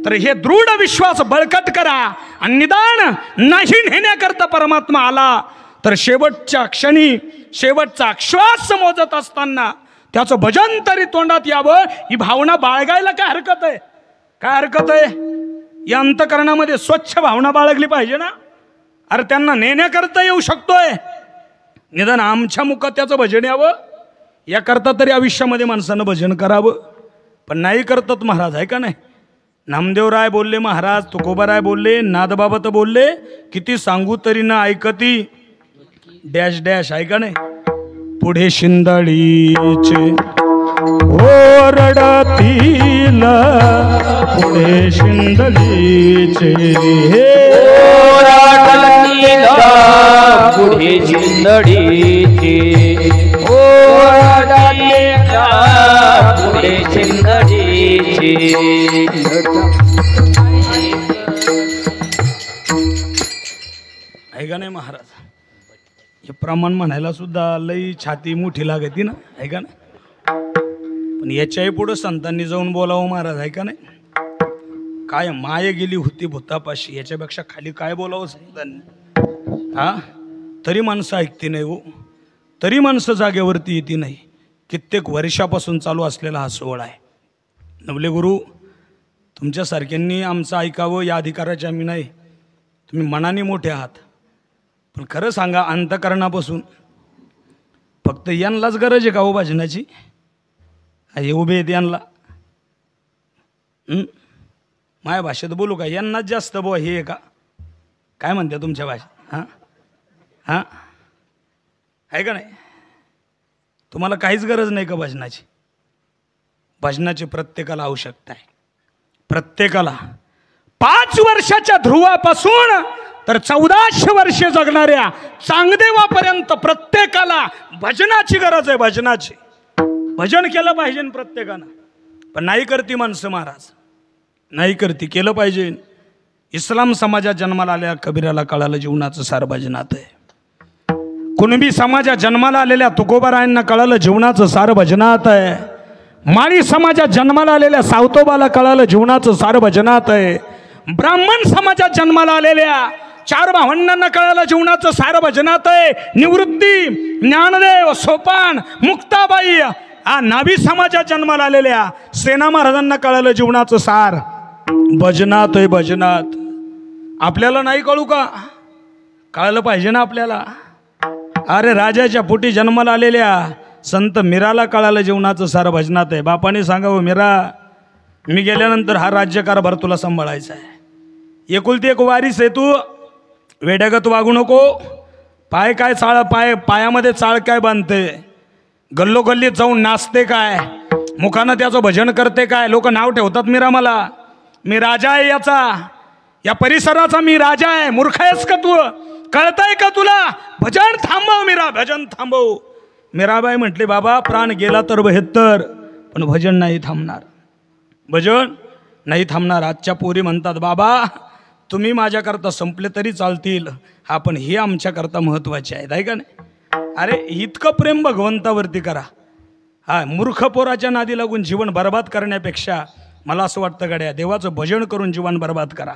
तर हे दृढ विश्वास बळकट करा. आणि निदान नाही नेण्याकरता परमात्मा आला तर शेवटच्या क्षणी शेवटचा श्वास मोजत असताना त्याचं भजन तरी तोंडात यावं ही भावना बाळगायला काय हरकत आहे. काय हरकत आहे. या अंतकरणामध्ये स्वच्छ भावना बाळगली पाहिजे ना. अरे त्यांना नेण्याकरता येऊ शकतोय. निदान आमच्या मुखात त्याचं भजन यावं याकरता तरी आयुष्यामध्ये माणसानं भजन करावं, पण नाही करतात महाराज, आहे का नाही? नामदेवराय बोलले महाराज, तुकोबाराय बोलले, नादबाबत बोलले, किती सांगू तरी ना ऐकती डॅश डॅश, आहे का नाही? पुढे शिंदळीचे ओरडतील, पुढे शिंदळीचे ओरडतील, पुढे शिंदळीचे ओरडतील, पुढे शिंदळीचे. आहे का नाही महाराज? हे प्रमाण म्हणायला सुद्धा लई छाती मोठी लागती ना, आहे का नाही? पण याच्याही पुढं संतांनी जाऊन बोलावं महाराज, आहे का नाही? काय माय गेली होती भूतापाशी, याच्यापेक्षा खाली काय बोलावं संतांनी? हा, तरी माणसं ऐकती नाही हो, तरी माणसं जागेवरती येते नाही. कित्येक वर्षापासून चालू असलेला हा सोहळा आहे. नवले गुरु, तुमच्यासारख्यांनी आमचं ऐकावं या अधिकाराचे आम्ही नाही. तुम्ही मनाने मोठे आहात, पण खरं सांगा अंतकरणापासून फक्त यांनाच गरज आहे का हो भजनाची? हे उभे आहेत यांना, माझ्या भाषेत बोलू का? यांनाच जास्त बुवा हे आहे का? काय म्हणते तुमच्या भाषेत? हां हां, आहे का नाही? तुम्हाला काहीच गरज नाही का भजनाची? भजनाची प्रत्येकाला आवश्यकता आहे, प्रत्येकाला. 5 वर्षाच्या ध्रुवापासून तर 1400 वर्षे जगणाऱ्या चांगदेवापर्यंत प्रत्येकाला भजनाची गरज आहे, भजनाची. भजन केलं पाहिजे प्रत्येकानं, पण नाही करती माणसं महाराज, नाही करती. केलं पाहिजे. इस्लाम समाजात जन्माला आल्या कबीराला कळालं जीवनाचं सार भजनात आहे. कुणबी समाजात जन्माला आलेल्या तुकोबारायांना कळालं जीवनाचं सार भजनात आहे. माळी समाजात जन्माला आलेल्या सावतोबाला कळालं जीवनाचं सार भजनात आहे. ब्राह्मण समाजात जन्माला आलेल्या 4 भावंडांना कळालं जीवनाचं सार भजनात आहे. निवृत्ती, ज्ञानदेव, सोपान, मुक्ताबाई, नाभी समाजात जन्माला आलेल्या सेना महाराजांना कळालं जीवनाचं सार भजनात आहे, भजनात. आपल्याला नाही कळू का? कळलं पाहिजे ना आपल्याला. अरे राजाच्या पोटी जन्माला आलेल्या संत मीराला कळालं जीवनाचं सार भजनात आहे. बापाने सांगावं, मीरा, मी गेल्यानंतर हा राज्यकारभार तुला सांभाळायचा आहे. एकुलती एक वारीस आहे तू, वेड्यागत वागू नको. पाय काय चाळ, पायामध्ये चाळ काय बांधते, गल्लोगल्लीत जाऊन नाचते काय, मुखानं त्याचं भजन करते काय. लोक नाव ठेवतात मीरा मला, मी राजा आहे याचा, या परिसराचा मी राजा आहे. मूर्ख आहेस का तू? कळतंय का तुला? भजन थांबव मीरा, भजन थांबव. मीराबाई म्हटली, बाबा प्राण गेला तर 72, पण भजन नाही थांबणार, भजन नाही थांबणार. आजच्या पोरी म्हणतात, बाबा तुम्ही माझ्याकरता संपले तरी चालतील, हा पण हे आमच्याकरता महत्त्वाचे आहेत, आहे का नाही? अरे इतकं प्रेम भगवंतावरती करा. हा, मूर्ख पोराच्या नादी लागून जीवन बर्बाद करण्यापेक्षा मला असं वाटतं गड्या, देवाचं भजन करून जीवन बर्बाद करा,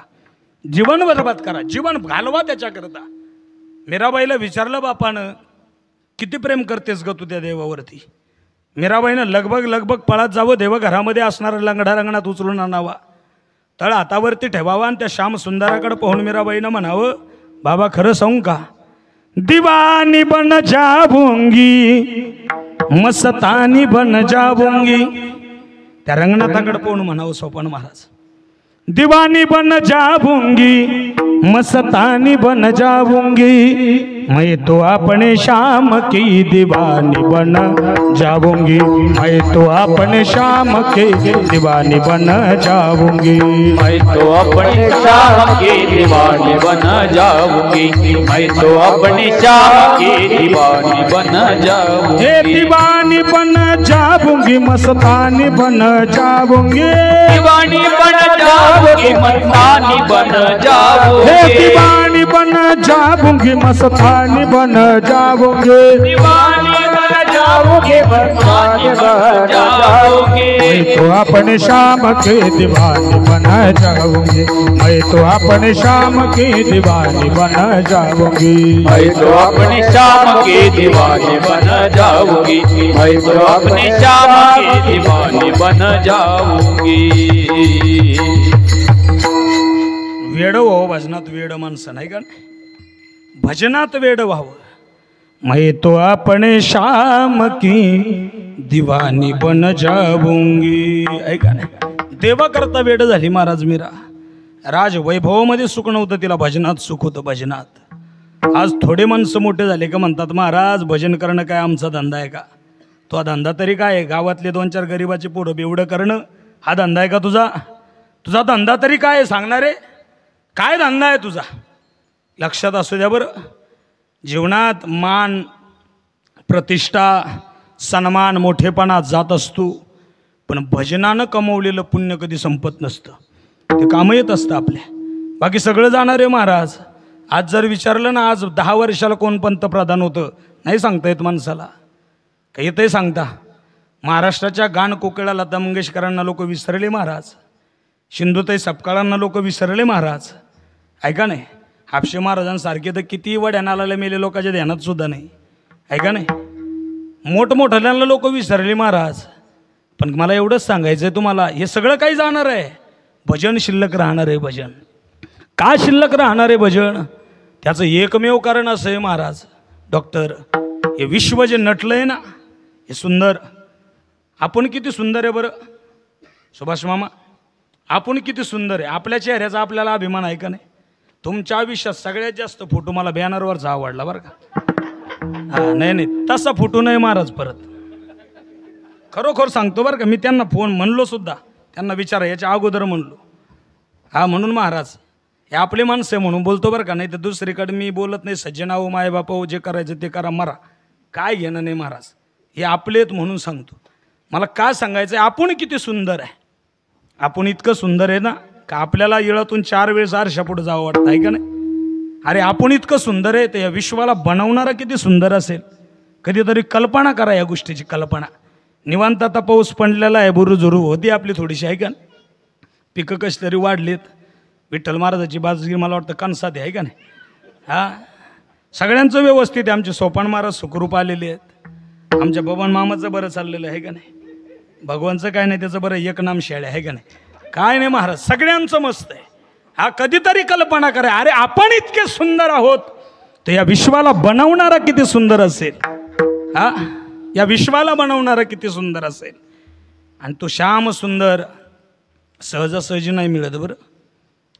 जीवन बर्बाद करा, जीवन घालवा त्याच्याकरता. मीराबाईला विचारलं बापानं, किती प्रेम करतेस ग तू त्या देवावरती? मीराबाईनं लगबग पळत जावं, देवघरामध्ये असणारा लंगडा रंगणात उचलून आणावा, तळ हातावरती ठेवावा, आणि त्या श्याम सुंदराकडे पाहून मीराबाईनं म्हणावं, बाबा खरं सांगू का? दीवानी बन जाऊंगी, मस्तानी बन जाऊंगी. त्या रंगनाथाकडे पाहून म्हणावं सोपान महाराज, दीवानी बन जाऊंगी, मस्तानी बन जाऊंगी, मैं तो अपने शाम की दीवानी बन जाऊंगी, मैं तो अपने शाम की दीवानी बन जाऊंगी, मैं तो अपने शाम की दीवानी बन जाऊंगी, मैं तो अपने शाम की दीवानी बन जाऊंगी. हे दीवानी बन जाऊंगी, मस्तानी बन जाऊंगी, दीवानी बन जाऊंगी, मस्तानी बन जाऊंगी, दीवानी बन जाऊंगी, मस्तानी बन जाऊंगी, दीवानी बन जाऊंगी, मस्तानी बन जाऊंगी. मैं तो अपने शाम के दीवानी बन जाऊंगी, मैं तो अपने शाम की दीवानी बन जाऊंगी, मैं तो अपने शाम की दीवानी बन जाऊंगी, मैं तो अपने शाम की दीवानी बन जाऊंगी. वेड व्हावं भजनात, वेड माणसं नाही का? भजनात वेड व्हावं. मैं तो अपने शाम की दिवानी बन जाऊंगी. ऐका ना, देवा करता वेड झाली महाराज मीरा. राज वैभवामध्ये सुख नव्हतं तिला, भजनात सुख होतं भजनात. आज थोडे माणसं मोठे झाले का म्हणतात महाराज भजन करणं काय आमचा धंदा आहे का? तो धंदा तरी काय आहे? गावातले 2-4 गरिबाचे पोरं बेवडं करणं हा धंदा आहे का तुझा? तुझा धंदा तरी काय आहे सांगणारे? काय धंदा आहे तुझा? लक्षात असू द्या बरं. जीवनात मान प्रतिष्ठा सन्मान मोठेपणा जात असतो, पण भजनानं कमवलेलं पुण्य कधी संपत नसतं. ते कामं येत असतं आपल्या. बाकी सगळं जाणार आहे महाराज. आज जर विचारलं ना आज 10 वर्षाला कोण पंतप्रधान होतं, नाही सांगता येत माणसाला. काही येतंय सांगता? महाराष्ट्राच्या गान कोकिळा लता मंगेशकरांना लोक विसरले महाराज. सिंधुताई सपकाळांना लोक विसरले महाराज. ऐका नाही, हापशे महाराजांसारखे तर किती वड्यानाला मेले लोकांच्या ध्यानात सुद्धा नाही. ऐका नाही, मोठमोठ्याला लोक विसरले महाराज. पण मला एवढंच सांगायचं आहे तुम्हाला, हे सगळं काही जाणार आहे, भजन शिल्लक राहणार आहे. भजन का शिल्लक राहणार आहे? भजन त्याचं एकमेव कारण असं आहे महाराज डॉक्टर, हे विश्व जे नटलं आहे ना, हे सुंदर. आपण किती सुंदर आहे बरं सुभाष मामा, आपण किती सुंदर आहे. आपल्या चेहऱ्याचा आपल्याला अभिमान आहे का नाही? तुमच्या आयुष्यात सगळ्यात जास्त फोटो मला बॅनरवरचा आवडला बरं का. हा नाही, तसा फोटो नाही महाराज परत. खरोखर सांगतो बरं का, मी त्यांना फोन म्हणलो सुद्धा, त्यांना विचारा याच्या अगोदर म्हणलो. हा म्हणून महाराज हे आपले माणसं आहे म्हणून बोलतो बरं का, नाही तर दुसरीकडे मी बोलत नाही. सज्जनाओ माय बापा जे करायचं ते करा, मरा, काय घेणं नाही महाराज. हे आपलेत म्हणून सांगतो. मला काय सांगायचं आहे, आपण किती सुंदर आहे. आपण इतकं सुंदर आहे ना का आपल्याला इळातून 4 वेळेस आरशा पुढे जावं वाटतं आहे का नाही? अरे आपण इतकं सुंदर आहे तर या विश्वाला बनवणारा किती सुंदर असेल. कधीतरी कल्पना करा या गोष्टीची. कल्पना निवांत आता पाऊस पडलेला आहे, बुरुजुरू होती आपली थोडीशी आहे का? पिकं कशी तरी वाढलीत. विठ्ठल महाराजाची बाजूगी मला वाटतं कणसात आहे का नाही? हा सगळ्यांचं व्यवस्थित आहे. आमचे सोपान महाराज सुखरूप आलेले आहेत. आमच्या बबन मामाचं बरं चाललेलं आहे का नाही? भगवानचं काय नाही, त्याचं बरं एक नाम शेळ आहे का नाही? काय नाही महाराज, सगळ्यांचं मस्त आहे. हा कधीतरी कल्पना करा, अरे आपण इतके सुंदर आहोत तर या विश्वाला बनवणारा किती सुंदर असेल. हा या विश्वाला बनवणारा किती सुंदर असेल. आणि तो श्याम सुंदर सहजासहजी नाही मिळत बरं,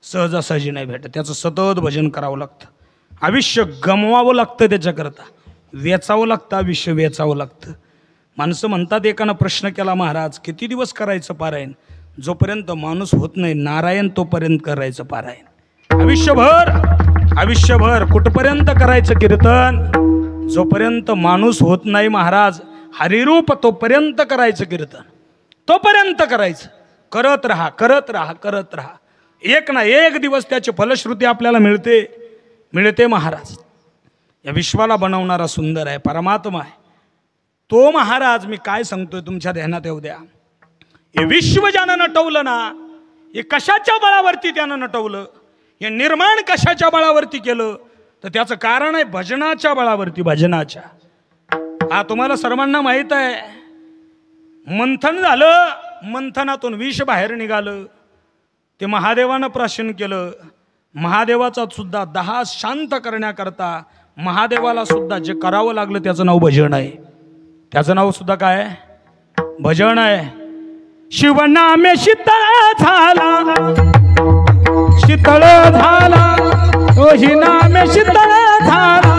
सहजासहजी नाही भेटत. त्याचं सतत भजन करावं लागतं. आयुष्य गमवावं लागतं त्याच्याकरता, वेचावं लागतं, आयुष्य वेचावं लागतं. माणसं म्हणतात, एकानं प्रश्न केला महाराज किती दिवस करायचं पारायण? जोपर्यंत माणूस होत नाही नारायण तोपर्यंत करायचं पारायण. आयुष्यभर कुठपर्यंत करायचं कीर्तन? जोपर्यंत माणूस होत नाही महाराज हरिरूप तोपर्यंत करायचं कीर्तन, तोपर्यंत करायचं. करत राहा, करत राहा, करत राहा. एक ना एक दिवस त्याची फलश्रुती आपल्याला मिळते महाराज. या विश्वाला बनवणारा सुंदर आहे, परमात्मा आहे तो महाराज. मी काय सांगतोय तुमच्या ध्यानात येऊ द्या. हे विश्व ज्यानं नटवलं ना, हे कशाच्या बळावरती त्यानं नटवलं? हे निर्माण कशाच्या बळावरती केलं? तर त्याचं कारण आहे भजनाच्या बळावरती. भजनाच्या. हा तुम्हाला सर्वांना माहीत आहे, मंथन झालं, मंथनातून विष बाहेर निघालं. ते महादेवानं प्राशन केलं. महादेवाचा सुद्धा 10 शांत करण्याकरता महादेवाला सुद्धा जे करावं लागलं त्याचं नाव भजन आहे. त्याचं नाव सुद्धा काय आहे? भजन आहे. शिवनामे शीतळ झाला, शीतळ झाला, तोही नामे शीतळ झाला,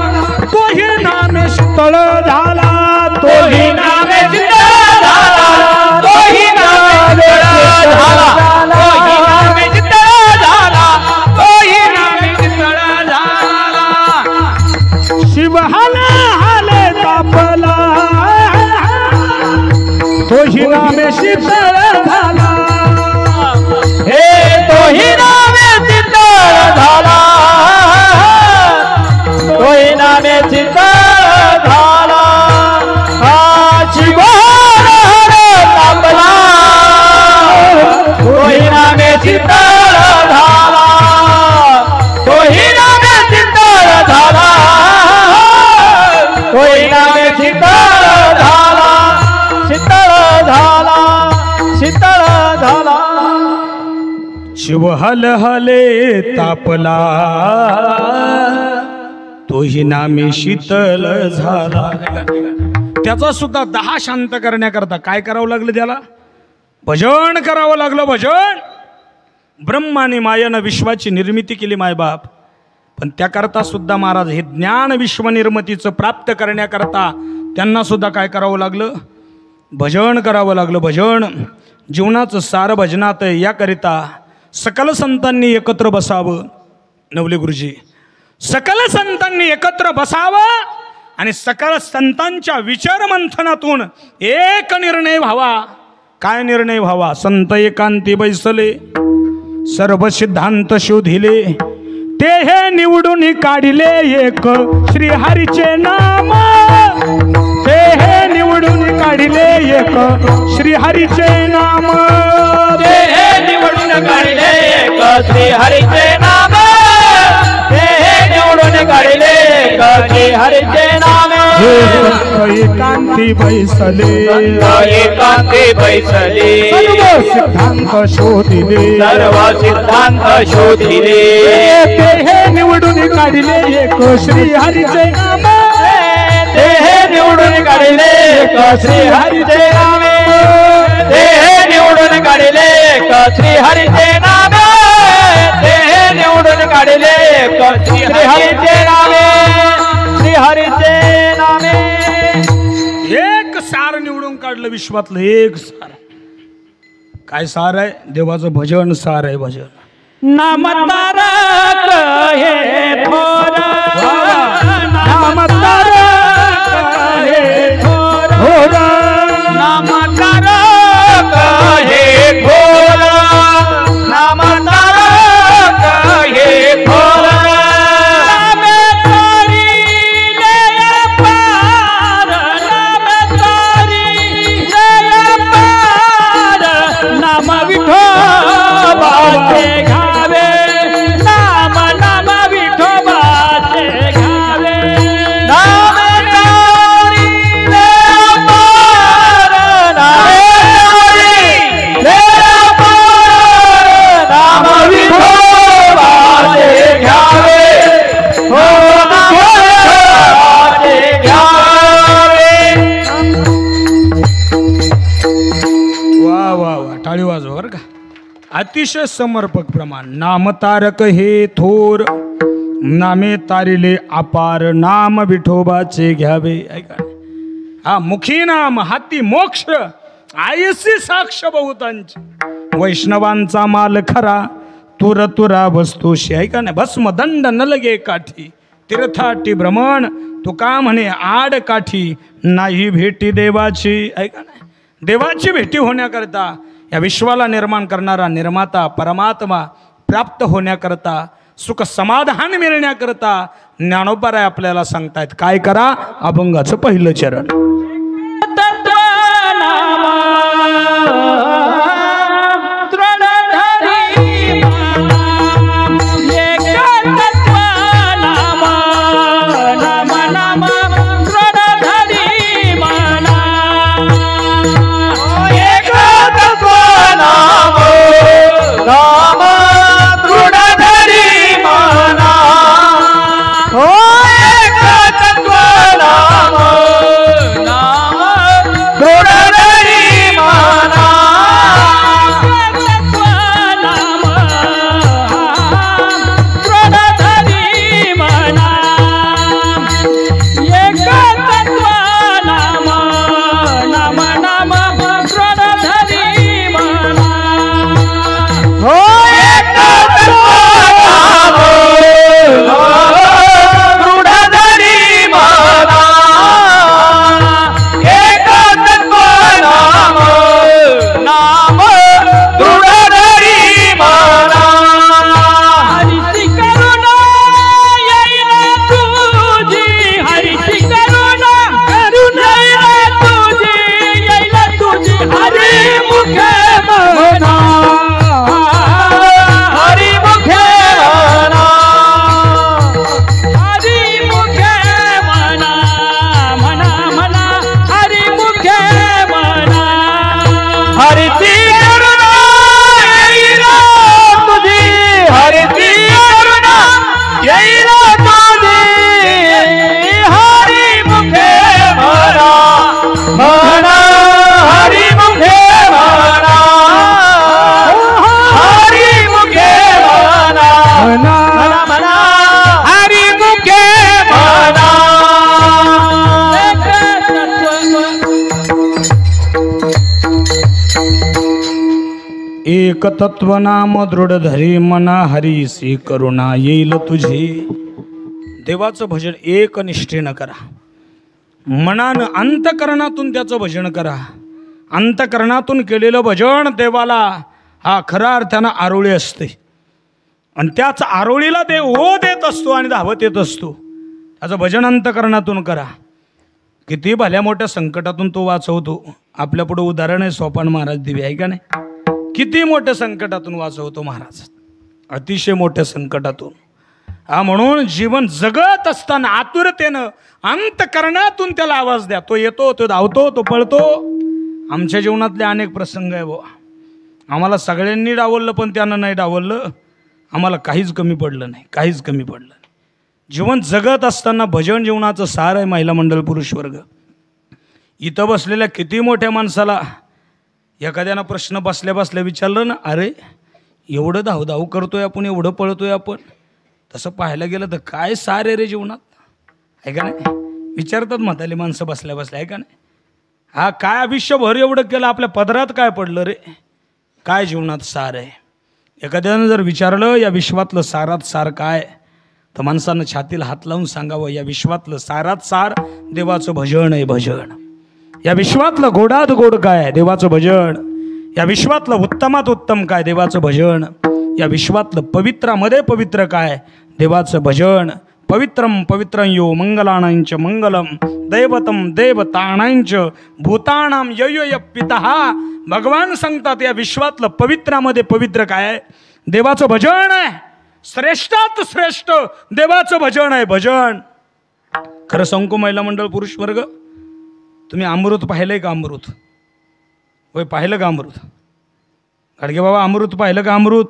तोही नामे शीतळ झाला, तोही नामे शीतळ झाला, तोही नामे शीतळ झाला, तोही नामे शीतळ झाला, तोही नामे शीतळ झाला. शिव हला हले तापला, तोही नामे शीतळ झाला, हे तोही नामे शीतळ झाला, तोही नामे शीतळ झाला. शिव हले तापला, तोही नामे शीतळ झाला, तोही नामे शीतळ झाला, तोही नामे शीतळ झाला, शीतळ झाला, शीतळ झाला. शिव हल हले तापला, तोही नामे शीतळ झाला, त्याचा सुद्धा 10 शांत करण्याकरता काय करावं लागलं त्याला? भजन करावं लागलं. भजन. ब्रह्म आणि मायानं विश्वाची निर्मिती केली मायबाप, पण त्याकरता सुद्धा महाराज हे ज्ञान विश्वनिर्मितीचं प्राप्त करण्याकरता त्यांना सुद्धा काय करावं लागलं? भजन करावं लागलं. भजन जीवनाचं सार भजनात आहे. याकरिता सकल संतांनी एकत्र बसावं. नवले गुरुजी, सकल संतांनी एकत्र बसावं आणि सकल संतांच्या विचार मंथनातून एक निर्णय व्हावा. काय निर्णय व्हावा? संत एकांती बैसले, सर्व सिद्धांत शोधिले, ते हे निवडून काढिले एक श्रीहरीचे नाम. ते हे निवडून काढिले एक श्रीहरीचे नाम. ते हे निवडून काढिले एक श्रीहरीचे नाम. ते हे निवडून काढिले एक श्रीहरीचे नाम. एकांती बैसले, एकांती बैसले, सर्व सिद्धांत शोधिले, सर्व सिद्धांत शोधिले, ते हे निवडून काढिले एक श्रीहरीचे नाम. ते हे निवडून काढिले एक श्रीहरीचे नाम. ते हे निवडून काढिले एक श्रीहरीचे नाम. ते हे निवडून काढिले एक श्रीहरीचे नाम. श्रीहरीचे नामे. एक सार निवडून काढलं विश्वातलं. एक सार. काय सार आहे? देवाचं भजन सार आहे. भजन. नाम तारक हे थोर, नाम तारक हे थोर, नाम तारक हे थोर, नाम तारक हे थोर. नामे तारिले अपार, नामे तारिले अपार, नाम विठोबाचे घावे, नाम नाम विठोबाचे घावे. नाम तारिले अपार, नामे तारिले अपार, नाम विठोबाचे घावे, हो नाम विठोबाचे घावे. वा वा वा, टाळी वाजवा बरं का. अतिशय समर्पक प्रमाण. नाम तारक हे थोर, नामे तारिले अपार, नाम विठोबाचे घ्यावे. ऐका, हा मुखी नाम हाती मोक्ष, आयसी साक्ष बहुतांची. वैष्णवांचा माल खरा, तुर तुरा वस्तूशी. ऐका नाही. भस्म दंड न लगे काठी, तीर्थाटी भ्रमण तुका म्हणे आड काठी. नाही भेटी देवाची. ऐका नाही. देवाची भेटी होण्याकरता, या विश्वाला निर्माण करणारा निर्माता परमात्मा प्राप्त होण्याकरता, सुख समाधान मिळण्याकरता ज्ञानोबराय आपल्याला सांगतायत काय करा. अभंगाचं पहिलं चरण. नाम एक तत्व नाम दृढ धरी मना हरीसी करुणा येईल तुझी. देवाचं भजन एक निष्ठेनं करा, मनानं अंतकरणातून त्याचं भजन करा. अंतकरणातून केलेलं भजन देवाला हा खऱ्या अर्थानं आरोळी असते आणि त्याच आरोळीला देव हो देत असतो आणि धावत येत असतो. त्याचं भजन अंतकरणातून करा. किती भल्या मोठ्या संकटातून तो वाचवतो. आपल्या पुढे उदाहरण आहे सोपान महाराज दिवे, आहे का नाही? किती मोठ्या संकटातून वाचवतो महाराज, अतिशय मोठ्या संकटातून. हा म्हणून जीवन जगत असताना आतुरतेनं अंतकरणातून त्याला आवाज द्या. तो येतो, तो धावतो, तो पळतो. आमच्या जीवनातले अनेक प्रसंग आहे बुवा. आम्हाला सगळ्यांनी डावललं पण त्यानं नाही डावललं. आम्हाला काहीच कमी पडलं नाही, काहीच कमी पडलं नाही. जीवन जगत असताना भजन जीवनाचं सार आहे. महिला मंडळ पुरुष वर्ग इथं बसलेल्या किती मोठ्या माणसाला एखाद्यानं प्रश्न बसल्या बसल्या विचारलं ना, अरे एवढं धावधाव करतोय आपण, एवढं पळतोय आपण, तसं पाहायला गेलं तर काय सार आहे रे जीवनात, आहे का नाही? विचारतात म्हाताली माणसं बसल्या बसल्या, आहे का नाही? हा काय आयुष्यभर एवढं केलं, आपल्या पदरात काय पडलं रे, काय जीवनात सार आहे? एखाद्यानं जर विचारलं या विश्वातलं सारात सार काय, तर माणसानं छातीला हात लावून सांगावं, या विश्वातलं सारात सार देवाचं भजन आहे, भजन. या विश्वातलं गोडात गोड काय, देवाचं भजन. या विश्वातलं उत्तमात उत्तम काय, देवाचं भजन. या विश्वातलं पवित्रामध्ये पवित्र काय, देवाचं भजन. पवित्रम पवित्रं यो मंगलानांच मंगलम दैवतम देवतानांच भूतानाम यय पितः. भगवान सांगतात या विश्वातलं पवित्रामध्ये पवित्र काय, देवाचं भजन आहे. श्रेष्ठात श्रेष्ठ देवाचं भजन आहे, भजन. खरं सांगू महिला मंडळ पुरुष वर्ग, तुम्ही अमृत पाहिलंय का? अमृत होय, पाहिलं का अमृत? गाडगे बाबा अमृत पाहिलं का? अमृत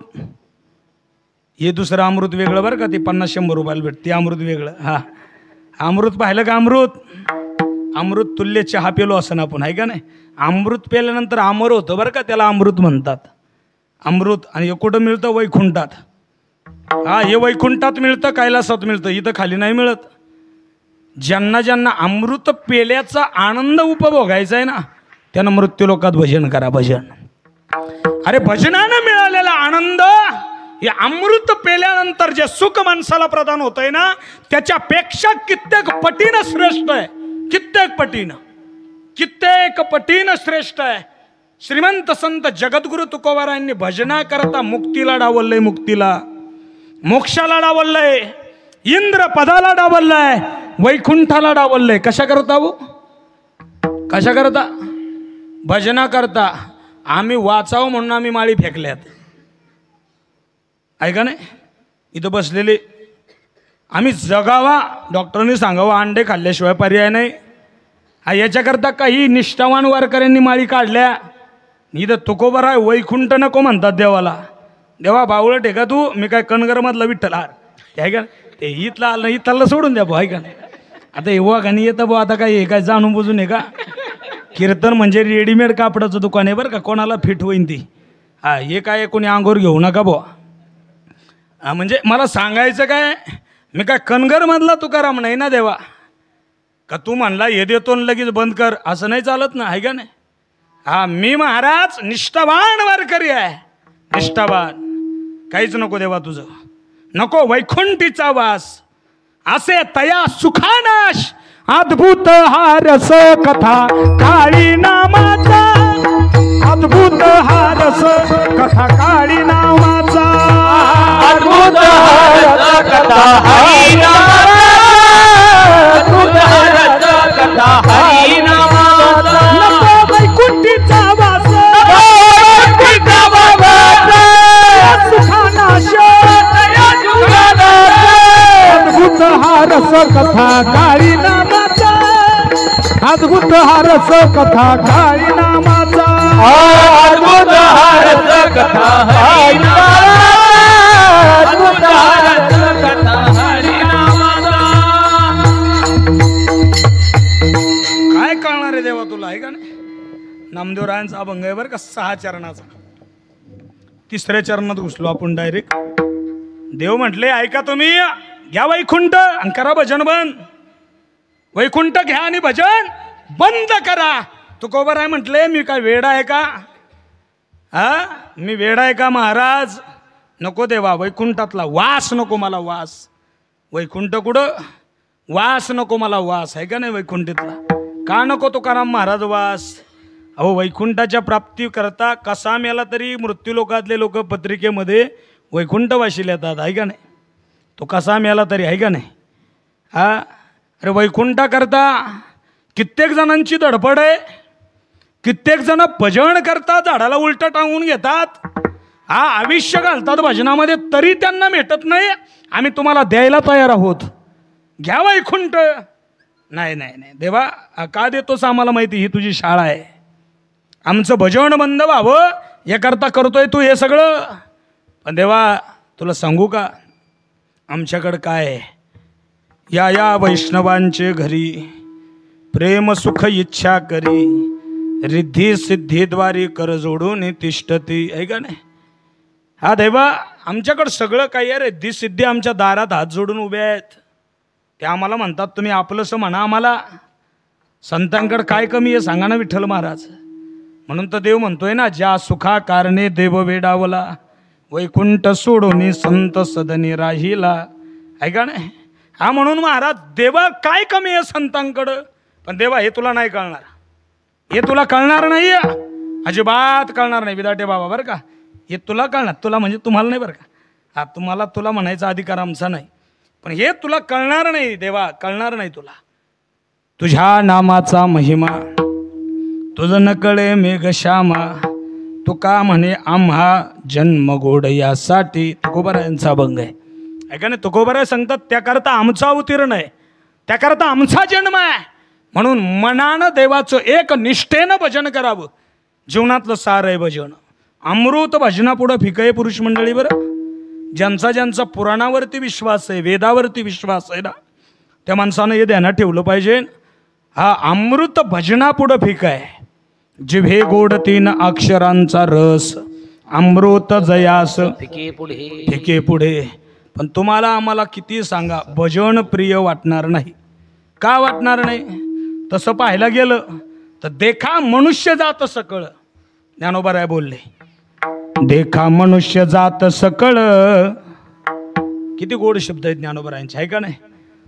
हे दुसरं अमृत वेगळं बरं का, ते 50-100 रुपयाला भेट, ते अमृत वेगळं. हा, अमृत पाहिलं का? अमृत. अमृत तुल्य चहा पेलो असं ना आपण, आहे का नाही? अमृत पेल्यानंतर अमर होतं बरं का, त्याला अमृत म्हणतात. अमृत. आणि हे कुठं मिळतं? वैकुंठात. हा, हे वैकुंठात मिळतं, कैलासात मिळतं, इथं खाली नाही मिळत. ज्यांना ज्यांना अमृत पेल्याचा आनंद उपभोगायचा आहे ना, त्यानं मृत्यूलोकात भजन करा, भजन. अरे भजनानं मिळालेला आनंद, हे अमृत पेल्यानंतर जे सुख माणसाला प्रदान होत आहे ना, त्याच्यापेक्षा कित्येक पटीनं श्रेष्ठ आहे, कित्येक पटीनं, कित्येक पटीनं श्रेष्ठ आहे. श्रीमंत संत जगद्गुरु तुकोबारायांनी भजना करता मुक्तीला डावललंय, मुक्तीला, मोक्षाला डावललंय, इंद्र पदाला डावललंय, वैकुंठाला डावललंय. कशा करता हो? कशा करता? भजना करता. आम्ही वाचावं म्हणून आम्ही माळी फेकल्यात, आहे का नाही? इथं बसलेले आम्ही जगावा, डॉक्टरांनी सांगावं अंडे खाल्ल्याशिवाय पर्याय नाही. हा, याच्याकरता काही निष्ठावान वारकऱ्यांनी माळी काढल्या. इथं तुकोबार आहे, वैकुंठ नको म्हणतात देवाला. देवा बावळट आहे का तू? मी काय कणगरमधला विठ्ठल हार, आहे का? ते इथला आलं, इथला सोडून द्या भाऊ, आहे का नाही? आता एव्हा गाणी येतं भाऊ, आता काय हे काय जाणून बुजून आहे का? कीर्तन म्हणजे रेडीमेड कापडाचं दुकान आहे बरं का, कोणाला फिट होईन ती. हा, हे काय कोणी अंगोर घेऊ नका बुवा. हा, म्हणजे मला सांगायचं काय, मी काय कणगरमधला तुकाराम नाही ना देवा, का तू म्हणला हे देतो लगेच बंद कर, असं नाही चालत ना, आहे का नाही? हा, मी महाराज निष्ठावान वारकरी आहे, निष्ठावान. काहीच नको देवा तुझं, नको वैकुंठीचा वास, असे तया सुखानाश. अद्भुत हा रस कथा काळी नामाचा, अद्भुत हा रस कथा काळी नामाचा, अद्भुत हा रस कथा हरी नामाचा, अद्भुत हा रस कथा हरी नामाचा. नको वैकुंठीचा वास, वैकुंठीचा वास, सुखानाश, तया सुखानाश. अद्भुत हा रस कथा काळी नामाचा, अद्भुत हा रस कथा काळी नामाचा, अद्भुत हा रस कथा हरी नामाचा, अद्भुत हा रस कथा हरी नामाचा. काय कळणार आहे देवा तुला, आहे का नाही? नामदेवरायांचा अभंग आहे बरं का, 6 चरणाचा. 3ऱ्या चरणात घुसलो आपण डायरेक्ट. देव म्हटले ऐका तुम्ही, घ्या वैकुंठ आणि करा भजन बंद. वैकुंठ घ्या आणि भजन बंद करा. तुकोबाराय म्हटले मी काय वेडा आहे का? मी वेडा आहे का महाराज? नको देवा, वैकुंठातला वास नको मला, वास. वैकुंठ कुठं? वास नको मला, वास आहे का नाही वैकुंठीतला? का नको तुकाराम महाराज वास? अहो वैकुंठाच्या प्राप्ती करता कसा मेला तरी मृत्यूलोकातले लोक पत्रिकेमध्ये वैकुंठवाशी येतात, आहे का नाही? तो कसा मेला तरी, आहे का नाही? अरे वैकुंठा करता कित्येक जणांची धडपड आहे. कित्येक जण भजन करतात, झाडाला उलट टांगून घेतात, आयुष्य घालतात भजनामध्ये, तरी त्यांना भेटत नाही. आम्ही तुम्हाला द्यायला तयार आहोत, घ्या वैकुंठ. नाही नाही नाही देवा, का देतोस आम्हाला माहिती, ही तुझी शाळा आहे. आमचं भजन बंद व्हावं हे करता करतोय तू हे सगळं. पण देवा तुला सांगू का, आमच्याकडं काय आहे? या वैष्णवांचे घरी प्रेम सुख इच्छा करी, रिद्धी सिद्धीद्वारी कर जोडून तिष्ठती, आहे का नाही? हा देवा, आमच्याकडं सगळं काही आहे. रिद्धी सिद्धी आमच्या दारात हात जोडून उभे आहेत. ते आम्हाला म्हणतात तुम्ही आपलंसं म्हणा आम्हाला. संतांकडं काय कमी आहे सांगा ना विठ्ठल महाराज. म्हणून तर देव म्हणतोय ना, ज्या सुखा कारणे देव वेडावला, वैकुंठ सोडून संत सदनी राहिला, आहे का नाही? हा म्हणून महाराज देवा काय कमी आहे संतांकडं. पण देवा हे तुला नाही कळणार, हे तुला कळणार नाही, अजिबात कळणार नाही विदाटे बाबा, बरं का? हे तुला कळणार, तुला म्हणजे तुम्हाला नाही बरं का? हा तुला म्हणायचा अधिकार आमचा नाही, पण हे तुला कळणार नाही देवा, कळणार नाही तुला. तुझ्या नामाचा महिमा तुझं नकळे मेघश्यामा, तू का म्हणे आम्हा जन्म गोड यासाठी. तुकोबारायांचा अभंग आहे का नाही? तुकोबाराय सांगतात त्याकरता आमचा अवतीर्ण आहे, त्याकरता आमचा जन्म आहे. म्हणून मनानं देवाचं एक निष्ठेनं भजन करावं. जीवनातलं सार आहे भजन. अमृत भजनापुढं फिकय पुरुष मंडळी. बरं, ज्यांचा ज्यांचा पुराणावरती विश्वास आहे, वेदावरती विश्वास आहे ना, त्या माणसानं हे ध्यानात ठेवलं पाहिजे. हा अमृत भजनापुढं फिकाय. जिभे गोड 3 अक्षरांचा रस, अमृत जयास फिके पुढे. पण तुम्हाला आम्हाला किती सांगा, भजन प्रिय वाटणार नाही. का वाटणार नाही? तसं पाहायला गेलं तर देखा मनुष्य जात सकळ, ज्ञानोबा बोलले, देखा मनुष्य जात सकळ. किती गोड शब्द आहेत ज्ञानोबरायांचे, आहे का नाही?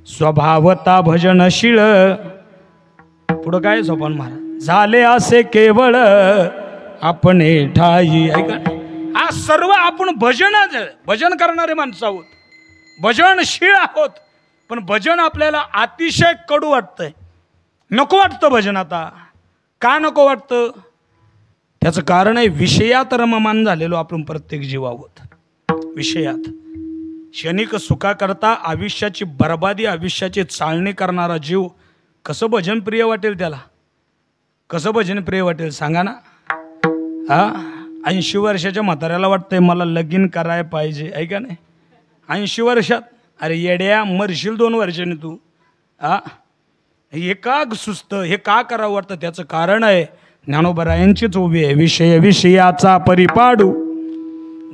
स्वभावता भजनशीळ. पुढं काय सोपान महाराज, झाले असे केवळ आपणे ठाई, आहे का नाही? हा सर्व आपण भजन करणारे माणसं आहोत, भजनशीळ आहोत. पण भजन आपल्याला अतिशय कडू वाटतंय, नको वाटतं भजन. आता का नको वाटतं? त्याचं कारण आहे विषयात रममान झालेलो आपण प्रत्येक जीव आहोत. विषयात क्षणिक सुखा करता आयुष्याची बर्बादी, आयुष्याची चालणी करणारा जीव कसं भजन प्रिय वाटेल त्याला? कसं भजन प्रिय वाटेल सांगा ना? 80 वर्षाच्या म्हाताऱ्याला वाटतंय मला लगीन करायला पाहिजे, आहे का नाही? 80 वर्षात? अरे येड्या, मरशील 2 वर्षांनी तू. हे का सुस्त, हे का करावं वाटतं? त्याचं कारण आहे ज्ञानोबरायांचीच उभी आहे. विषय विषयाचा परिपाडू,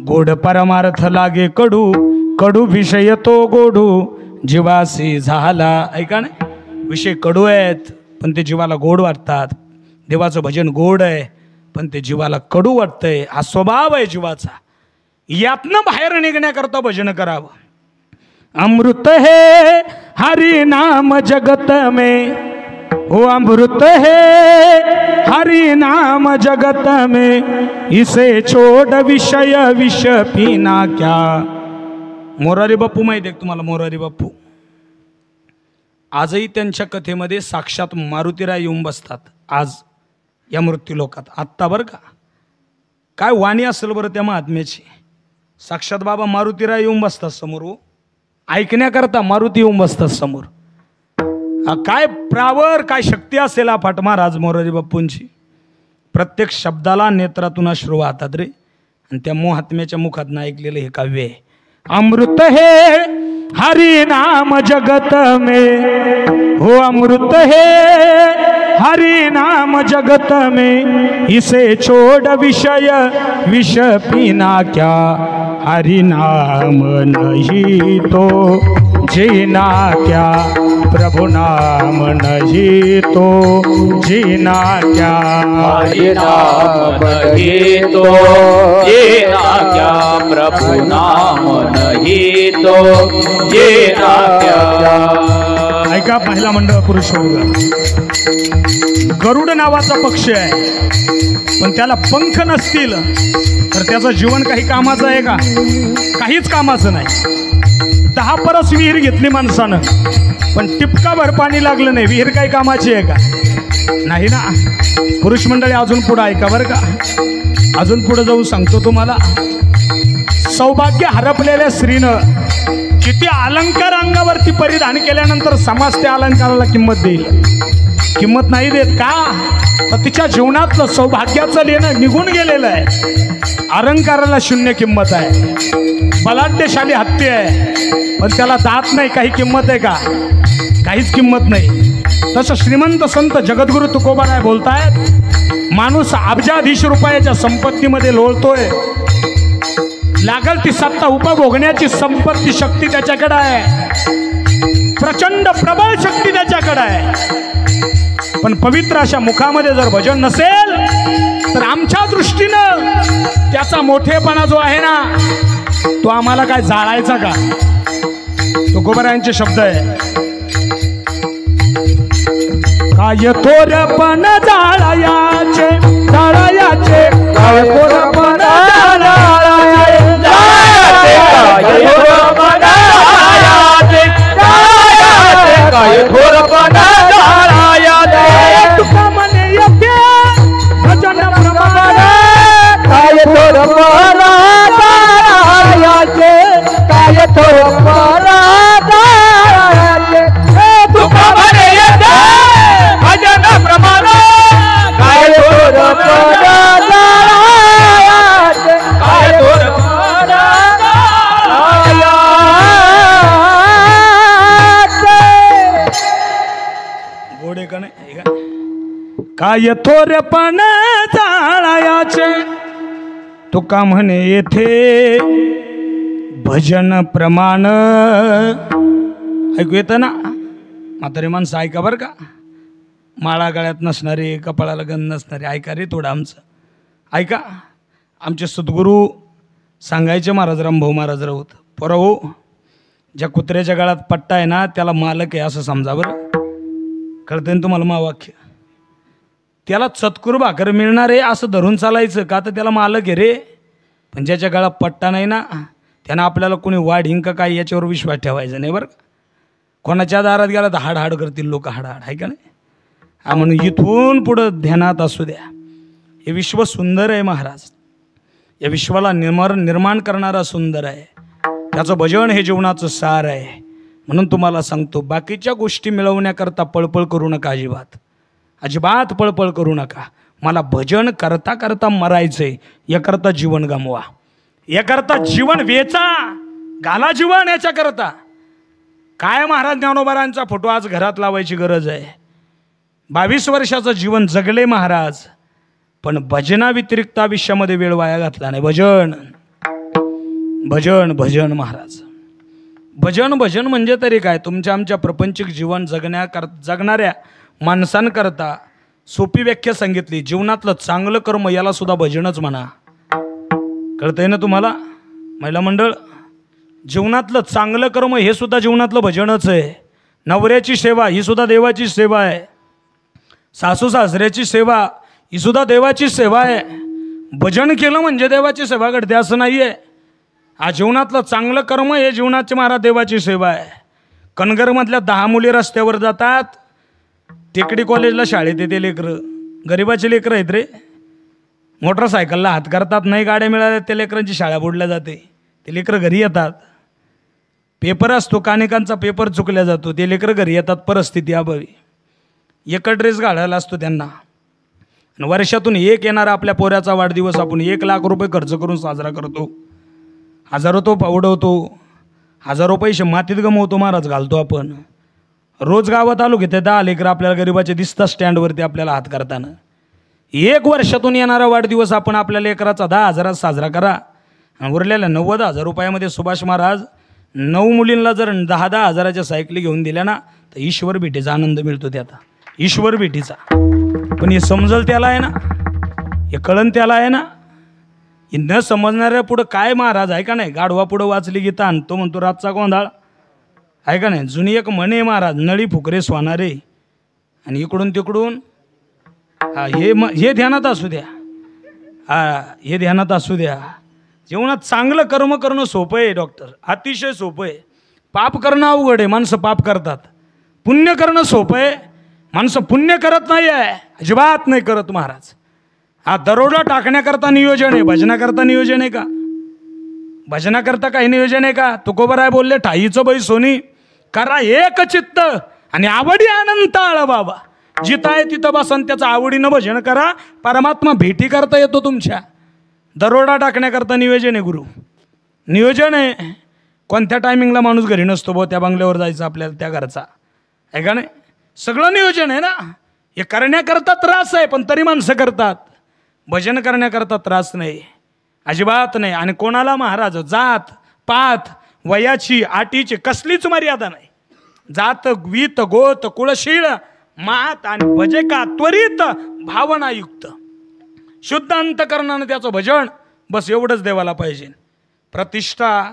गोड परमार्थ लागे कडू, कडू विषय तो गोडू, जीवासी झाला, ऐका ना? विषय कडू आहेत पण ते जीवाला गोड वाटतात. देवाचं भजन गोड आहे पण ते जीवाला कडू वाटतंय. हा स्वभाव आहे जीवाचा. यातनं बाहेर निघण्याकरता भजन करावं. अमृत है हरि नाम जगत में, ओ अमृत है हरि नाम जगत में, इसे छोड़ विषय विष पीना क्या. मोरारी बाप्पू माहिती आहे तुम्हाला? मोरारी बाप्पू आजही त्यांच्या कथेमध्ये साक्षात मारुतीराय येऊन बसतात. आज या मृत्यू लोकात आत्ता बरं का, काय वाणी असेल बरं त्या महात्म्याची. साक्षात बाबा मारुतीराय येऊन बसतात समोर, ऐकण्याकरता मारुती येऊन बसतात समोर. काय प्रावर, काय शक्ती असेल अफाट महाराज मोरारी बाप्पूंची. प्रत्येक शब्दाला नेत्रातून अश्रू वाहतात रे. आणि त्या महात्म्याच्या मुखातून ऐकलेलं हे काव्य आहे. अमृत है हरि नाम जगत में, हो अमृत है हरि नाम जगत में, इसे छोड़ विषय विष पीना क्या. हरि नाम नहीं तो जीना क्या प्रभु नाम नहीं तो जीना क्या, हरि नाम नहीं तो जीना क्या, प्रभु नाम नहीं तो जीना क्या। ऐका महिला मंडळ पुरुष वर्ग, गरुड नावाचा पक्षी आहे पण त्याला पंख नसतील तर त्याचं जीवन काही कामाचं आहे का? काहीच कामाचं नाही। 10 परस विहीर घेतली माणसानं पण टिपका भर पाणी लागलं नाही, विहीर काही कामाची आहे का? नाही ना। पुरुष मंडळी अजून पुढे ऐका बरं का, अजून पुढे जाऊन सांगतो तुम्हाला। सौभाग्य हरपलेल्या स्त्रीनं किती अलंकार अंगावरती परिधान केल्यानंतर समाज त्या अलंकाराला किंमत देईल? किंमत नाही देत का? तर तिच्या जीवनातलं सौभाग्याचं लेणं निघून गेलेलं आहे। अलंकाराला शून्य किंमत आहे। बलाढ्यशाली हत्ती आहे पण त्याला दात नाही, काही किंमत आहे का? काहीच किंमत नाही। तसं श्रीमंत संत जगद्गुरु तुकोबाराय बोलतायत, माणूस अब्जाधीश रुपयाच्या संपत्तीमध्ये लोळतोय, लागल ती सत्ता उपभोगण्याची संपत्ती शक्ती त्याच्याकडे आहे, प्रचंड प्रबळ शक्ती त्याच्याकडे आहे, पण पवित्र अशा मुखामध्ये जर भजन नसेल तर आमच्या दृष्टीनं त्याचा मोठेपणा जो आहे ना तो आम्हाला काय जाळायचा का? तुकोबारायांचे शब्द आहे, काय थोरपण जाळायाचे जाळायाचे, काय थोरपण जाळायाचे काय थोरपण जाळायाचे, काय थोरपण जाळायाचे, तुका म्हणे येते भजन प्रमाण, काय थोरपण जाळायाचे, काय थोरपण जाळायाचे, तुका म्हणे येते भजन प्रमाण, काय थोरपण जाळायाचे, काय थोरपण गोडे का नाही? काय थोरपण जाळायाचे, तुका म्हणे येथे भजन प्रमाण। ऐकू येतं ना? म्हातारे माणसं ऐका बरं का, माळा गळ्यात नसणारे, कपाळाला गंध नसणारे, ऐका रे थोडं आमचं ऐका। आमचे सद्गुरू सांगायचे महाराज रामभाऊ महाराज राऊत, पोराओ ज्या कुत्र्याच्या गळ्यात पट्टा आहे ना त्याला मालक आहे असं समजा बरं। कळतंय ना तुम्हाला मा वाक्य? त्याला चतकुर भाकर मिळणार आहे असं धरून चालायचं का? तर त्याला मालक आहे रे। पण ज्याच्या गळ्यात पट्टा नाही ना त्यानं आपल्याला कोणी वाढीन का काय याच्यावर विश्वास ठेवायचा नाही बरं। कोणाच्या दारात गेला तर हाड करतील लोक, हाड आहे का नाही? हा म्हणून इथून पुढं ध्यानात असू द्या, हे विश्व सुंदर आहे महाराज, या विश्वाला निर्माण करणारा सुंदर आहे, त्याचं भजन हे जीवनाचं सार आहे। म्हणून तुम्हाला सांगतो, बाकीच्या गोष्टी मिळवण्याकरता पळपळ करू नका, अजिबात अजिबात पळपळ करू नका। मला भजन करता करता मरायचंय, याकरता जीवन गमवा, याकरता जीवन वेचा, घाला जीवन याच्याकरता। काय महाराज ज्ञानोबारांचा फोटो आज घरात लावायची गरज आहे? 22 वर्षाचं जीवन जगले महाराज, पण भजना व्यतिरिक्त आयुष्यामध्ये वेळ वाया घातला नाही। भजन भजन भजन महाराज, भजन भजन म्हणजे तरी काय? तुमच्या आमच्या प्रपंचिक जीवन जगणाऱ्या माणसांकरता सोपी व्याख्या सांगितली, जीवनातलं चांगलं कर्म याला सुद्धा भजनच म्हणा। कळतंय ना तुम्हाला महिला मंडळ? जीवनातलं चांगलं कर्म हे सुद्धा जीवनातलं भजनच आहे। नवऱ्याची सेवा ही सुद्धा देवाची सेवा आहे, सासू सासऱ्याची सेवा ही सुद्धा देवाची सेवा आहे। भजन केलं म्हणजे देवाची सेवा घडते असं नाही आहे। हा जीवनातलं चांगलं कर्म हे जीवनाची महाराज देवाची सेवा आहे। कणगरमधल्या 10 मुली रस्त्यावर जातात, टेकडी कॉलेजला शाळेत येते लेकरं, गरिबाचे लेकरं आहेत रे, मोटरसायकलला हात करतात, नाही गाड्या मिळाल्या त्या लेकरांची शाळा बुडल्या जाते, ते लेकरं घरी येतात। पेपर असतो, कानिकांचा पेपर चुकल्या जातो, ते लेकरं घरी येतात परिस्थिती अभावी, एकच ड्रेस घालायला असतो त्यांना। आणि वर्षातून एक येणारा आपल्या पोऱ्याचा वाढदिवस आपण 1 लाख रुपये खर्च करून साजरा करतो, हजारो तो उडवतो, हजारो पैसे मातीत गमवतो महाराज, घालतो आपण। रोज गावात आलो की ते 10 लेकरं आपल्याला गरिबाचे दिसतात स्टँडवरती आपल्याला हात करताना। 1 वर्षातून येणारा वाढदिवस आपण आपल्या लेकराचा 10,000 साजरा करा, आणि उरलेल्या 90,000 रुपयामध्ये सुभाष महाराज 9 मुलींना जर 10-10 हजाराच्या सायकली घेऊन दिल्या ना तर ईश्वर भेटीचा आनंद मिळतो त्याचा, ईश्वर भेटीचा. पण हे समजल त्याला आहे ना, हे कळण त्याला आहे ना. हे न समजणाऱ्या पुढं काय महाराज आहे का नाही. गाढवा पुढं वाचली गीता आणि तो म्हणतो रातचा गोंधळ आहे का नाही. जुनी एक म्हणे महाराज, नळी फुकरे सोनारे. आणि इकडून तिकडून हे ध्यानात असू द्या, हे ध्यानात असू द्या. जीवनात चांगलं कर्म करणं सोपं आहे डॉक्टर, अतिशय सोपं आहे. पाप करणं अवघड आहे, माणसं पाप करतात. पुण्य करणं सोपं आहे, माणसं पुण्य करत नाही आहे, अजिबात नाही करत महाराज. हा दरोडा टाकण्याकरता नियोजन आहे, भजनाकरता नियोजन आहे का? भजनाकरता काही नियोजन आहे का? तुकोबराय बोलले ठाईचं बाई सोनी करा एक चित्त आणि आवडी आनंद आळ बाबा. जिथं आहे तिथं बसन त्याचं आवडीनं भजन करा, परमात्मा भेटी करता येतो तुमच्या. दरोडा टाकण्याकरता नियोजन आहे गुरु, नियोजन आहे. कोणत्या टायमिंगला माणूस घरी नसतो बो, त्या बंगल्यावर जायचं आपल्याला त्या घरचा आहे का नाही. सगळं नियोजन आहे ना. हे करण्याकरता त्रास आहे पण तरी माणसं करतात. भजन करण्याकरता त्रास नाही, अजिबात नाही. आणि कोणाला महाराज जात पात वयाची आटीची कसलीच मर्यादा नाही. जात वीत गोत कुळशीळ मात आणि भजे का त्वरित भावनायुक्त शुद्ध अंतकरणानं त्याचं भजन, बस एवढंच देवाला पाहिजे. प्रतिष्ठा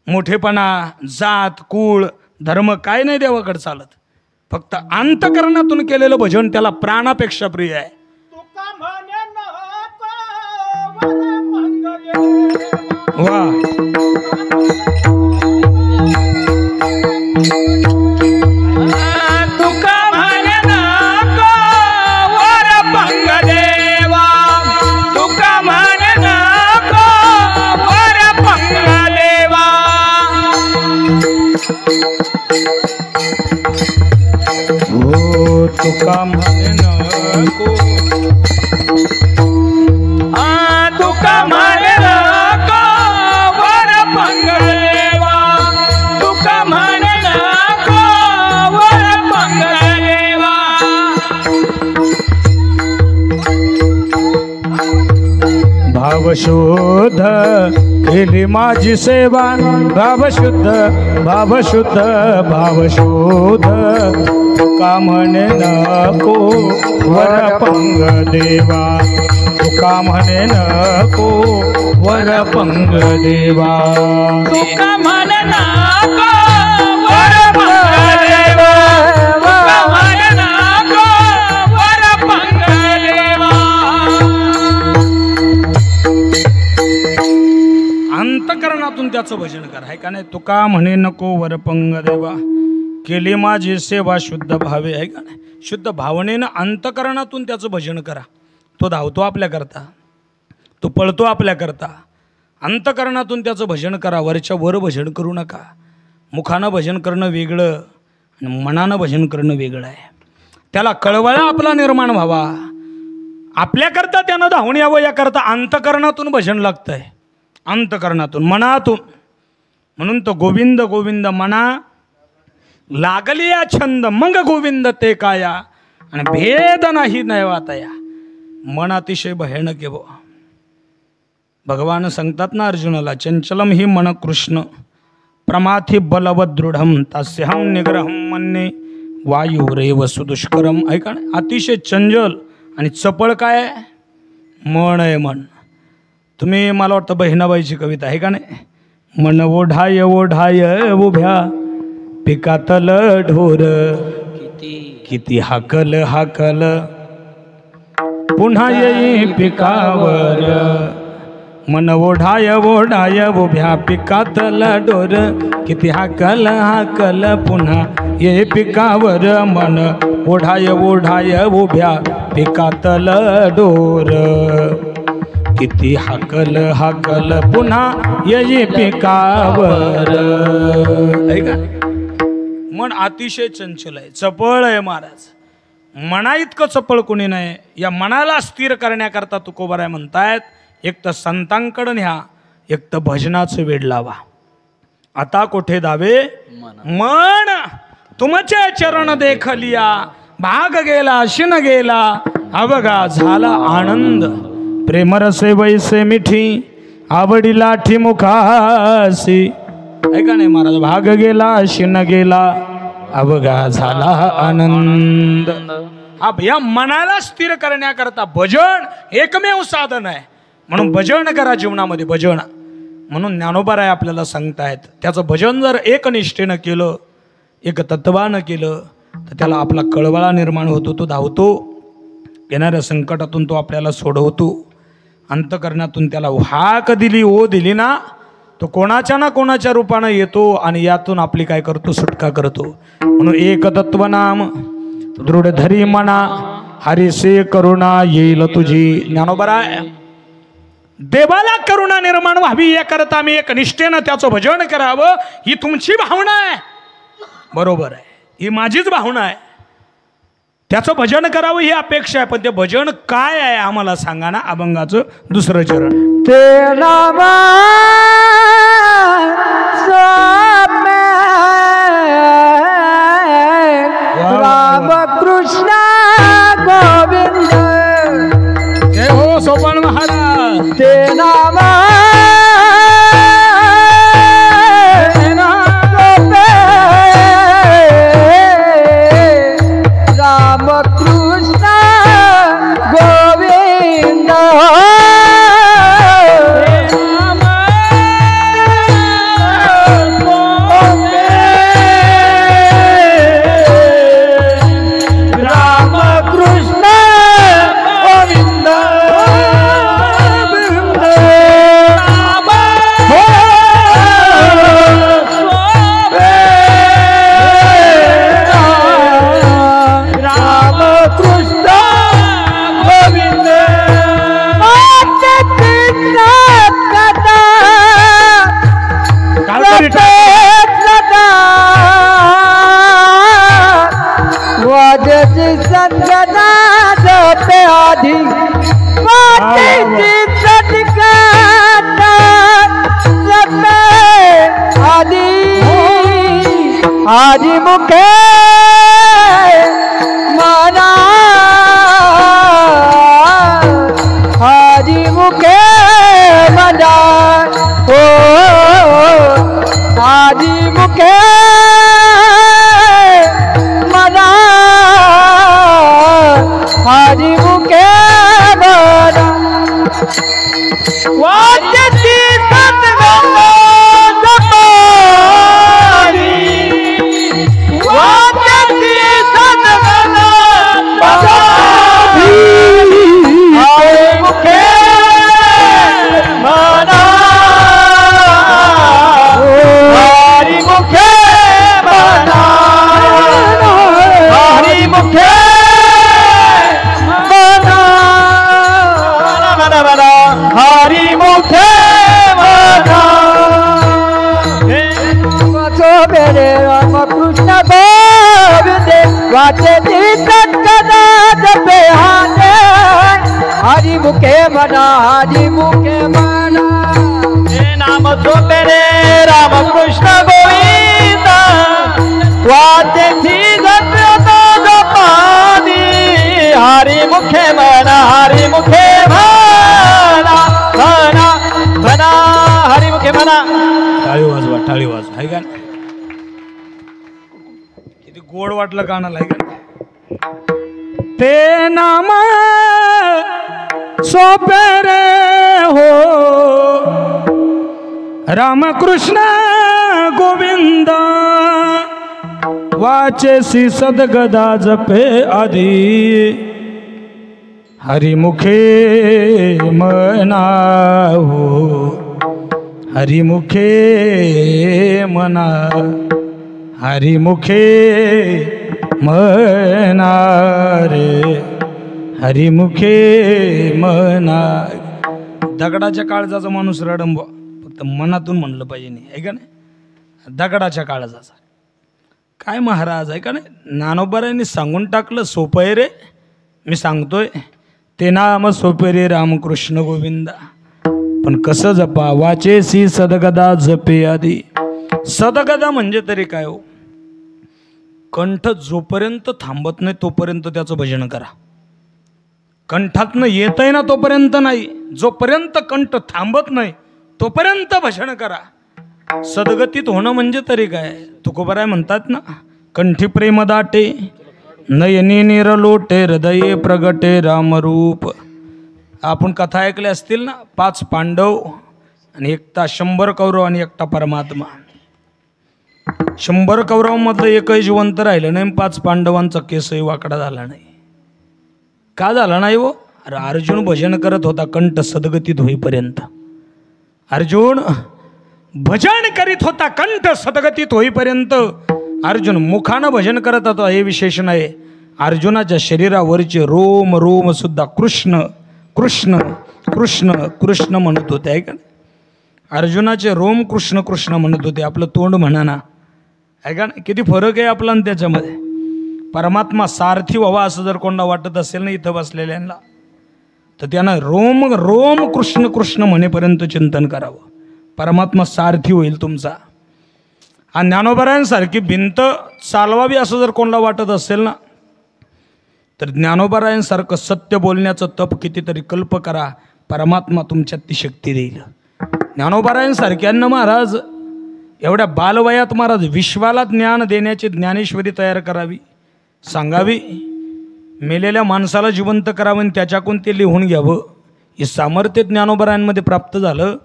मोठेपणा जात कुळ धर्म काय नाही देवाकडे चालत. फक्त अंतकरणातून केलेलं भजन त्याला प्राणापेक्षा प्रिय आहे. वा तुका म्हणे नको, तुका म्हणे नको वर पंगलेवा, तुका म्हणे नको वर पंगलेवा. भावशुद्ध केली माझी सेवा, भावशुद्ध भावशुद्ध भावशुद्ध. तुका म्हणे नको वर पंग देवा, तुका म्हणे नको वर पंग देवा. तुका म्हणे नको वर पंगलेवा, तुका म्हणे नको वर पंगलेवा. अंतकरणातून त्याचं भजन कर आहे का नाही. तुका म्हणे नको वर पंग देवा, केली माझी सेवा शुद्ध भावे आहे का नाही. शुद्ध भावनेनं अंतकरणातून त्याचं भजन करा. तो धावतो आपल्याकरता, तो पळतो आपल्याकरता. अंतकरणातून त्याचं भजन करा, वरच्या वर भजन करू नका. मुखानं भजन करणं वेगळं आणि मनानं भजन करणं वेगळं आहे. त्याला कळवळा आपला निर्माण व्हावा, आपल्याकरता त्यानं धावून यावं याकरता अंतकरणातून भजन लागतंय, अंतकरणातून मनातून. म्हणून तो गोविंद गोविंद म्हणा लागली या छंद मग गोविंद ते काया, आणि भेद नाही नैवातया. मन अतिशय भयानक आहे बुवा. भगवान सांगतात ना अर्जुनाला, चंचलम ही मन कृष्ण प्रमाथी बलवद दृढम तस्यहम निग्रहम मन्ये वायुरेव सुदुष्करम. ऐका ना, अतिशय चंचल आणि चपळ काय आहे? मन आहे मन. तुम्ही मला वाटतं बहिणाबाईची कविता आहे का नाही. मन ओढाय ओढाय उभ्या पिकातल ढोर, किती हाकल हाकल पुन्हा येई पिकावर. मन ओढाय ओढाय उभ्या पिकातल ढोर, किती हाकल हाकल पुन्हा ये पिकावर. मन ओढाय ओढाय उभ्या पिकातल ढोर, किती हाकल हाकल पुन्हा येई पिकावर. ऐका, मन अतिशय चंचल आहे, चपळ आहे महाराज. मना इतकं चपळ कोणी नाही. या मनाला स्थिर करण्याकरता तुकोबराय म्हणतायत, एक तर संतांकडे न्या, एक तर भजनाचं वेड लावा. आता कोठे दावे मन तुमचे चरण देखलिया, भाग गेला शिन गेला अवघा झाला आनंद. प्रेमरसे वैसे मिठी आवडी लाठी मुखासी, ऐका नाही महाराज, भाग गेला शिन गेला अवघा झाला आनंद. हा या मनाला स्थिर करण्याकरता भजन एकमेव साधन आहे. म्हणून भजन करा जीवनामध्ये, भजन. म्हणून ज्ञानोबाराय आपल्याला सांगतायत त्याचं भजन जर एकनिष्ठेनं केलं, एक तत्वानं केलं तर त्याला आपला कळवळा निर्माण होतो, तो धावतो, येणाऱ्या संकटातून तो आपल्याला सोडवतो. अंतकरणातून त्याला हाक दिली, ओ दिली ना, तो कोणाच्या ना कोणाच्या रूपानं येतो आणि यातून आपली काय करतो, सुटका करतो. म्हणून एक तत्वनाम दृढ धरी मना, हरिसे करुणा येईल तुझी. ज्ञानोबराय देवाला करुणा निर्माण व्हावी याकरता मी एक निष्ठेनं त्याचं भजन करावं, ही तुमची भावना आहे. बरोबर आहे, ही माझीच भावना आहे. त्याचं भजन करावं ही अपेक्षा आहे. पण ते भजन काय आहे आम्हाला सांगा ना. अभंगाचं दुसरं चरण. ते नाम राम कृष्ण गोविंद. जय हो सोपान महाराज. ते नाम राम कृष्ण गोविंद. आदि मुखे मना, आदि मुखे मना, ओ आदि मुखे मना, आदि मुखे मना. वाजती सतगंगा राम कृष्ण गोविंद वाचे सत्कदा जपे हाथे. हरि मुखे मना, हरि मुखे मना. हे नाम सोपे रे राम कृष्ण गोविंद वाचे सत्कदा जपानी. हरि मुखे मना, हरि मुखे मना, मना मना, हरि मुखे मना. टाळी वाजवा, टाळी वाजवा. आहे का किती गोड वाटलं कानाला. आहे का ते नाम सोपे रे हो रामकृष्ण गोविंद वाचेसी सदगदा जपे आधी. हरिमुखे मना हो, हरिमुखे मना, हरिमुखे मना रे, हरिमुखे मना. दगडाच्या काळजाचा माणूस रडंब फक्त मनातून म्हणलं पाहिजे, नाही आहे का नाही. दगडाच्या काळजाचा काय महाराज आहे का नाही. ज्ञानोबारांनी सांगून टाकलं, सोपं आहे रे. मी सांगतोय ते नाम सोपे रे रामकृष्ण गोविंदा. पण कसं जपा, वाचेसी सदगदा जपे आधी. सदगदा म्हणजे तरी काय हो, कंठ जोपर्यंत थांबत नाही तोपर्यंत त्याचं भजन करा. कंठातनं येत आहे ना तोपर्यंत नाही, जोपर्यंत कंठ थांबत नाही तोपर्यंत भजन करा. सद्गतीत होणं म्हणजे तरी काय? तुकोबराय म्हणतात ना, कंठी प्रेम दाटे नयनी निरलोटे हृदये प्रगटे रामरूप. आपण कथा ऐकल्या असतील ना, 5 पांडव आणि एकटा 100 कौरव आणि एकटा परमात्मा. 100 कौरवांमधलं एकही जिवंत राहिलं नाही, 5 पांडवांचा केसही वाकडा झाला नाही. का झाला नाही हो? अरे अर्जुन भजन करत होता कंठ सद्गतीत होईपर्यंत. अर्जुन भजन करीत होता कंठ सद्गतीत होईपर्यंत. अर्जुन मुखानं भजन करत होता हे विशेष नाही. अर्जुनाच्या शरीरावरचे रोम रोम सुद्धा कृष्ण कृष्ण कृष्ण कृष्ण म्हणत होते. आहे का? अर्जुनाचे रोम कृष्ण कृष्ण म्हणत होते. आपलं तोंड म्हणा ना. आहे का? किती फरक आहे आपला आणि त्याच्यामध्ये. परमात्मा सारथी व्हावा असं जर कोणाला वाटत असेल ना इथं बसलेल्यांना, तर त्यानं रोम रोम कृष्ण कृष्ण म्हणेपर्यंत चिंतन करावं. परमात्मा सारथी होईल तुमचा. आणि ज्ञानोबरायांसारखी भिंत चालवावी असं जर कोणाला वाटत असेल ना, तर ज्ञानोबरायांसारखं सत्य बोलण्याचं तप कितीतरी कल्प करा. परमात्मा तुमच्यात ती शक्ती देईल. ज्ञानोबरायांसारख्यांना महाराज एवढ्या बालवयात महाराज विश्वाला ज्ञान देण्याची ज्ञानेश्वरी तयार करावी, सांगावी. मेलेल्या माणसाला जिवंत करावं आणि त्याच्याकडून ते लिहून घ्यावं. हे सामर्थ्य ज्ञानोबरायांमध्ये प्राप्त झालं.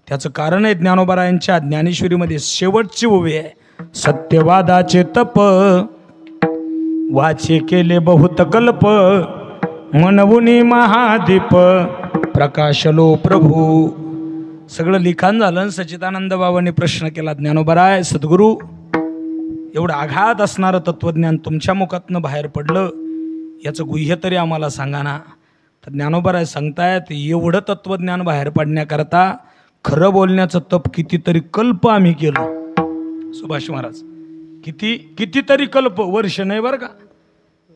त्याचं कारण आहे ज्ञानोबरायांच्या ज्ञानेश्वरीमध्ये शेवटची ओवी आहे, सत्यवादाचे तप वाचे केले बहुत कल्प मनवुनी महादीप प्रकाशलो प्रभू. सगळं लिखाण झालं. सच्चिदानंद बाबांनी प्रश्न केला, ज्ञानोबराय सद्गुरू एवढं आघात असणारं तत्वज्ञान तुमच्या मुखातनं बाहेर पडलं, याचं गुह्य तरी आम्हाला सांगा ना. तर ज्ञानोबराय सांगतायत, एवढं तत्वज्ञान बाहेर पडण्याकरता खरं बोलण्याचं तप कितीतरी कल्प आम्ही केलं. सुभाष महाराज कितीतरी कल्प, वर्ष नाही बरं का.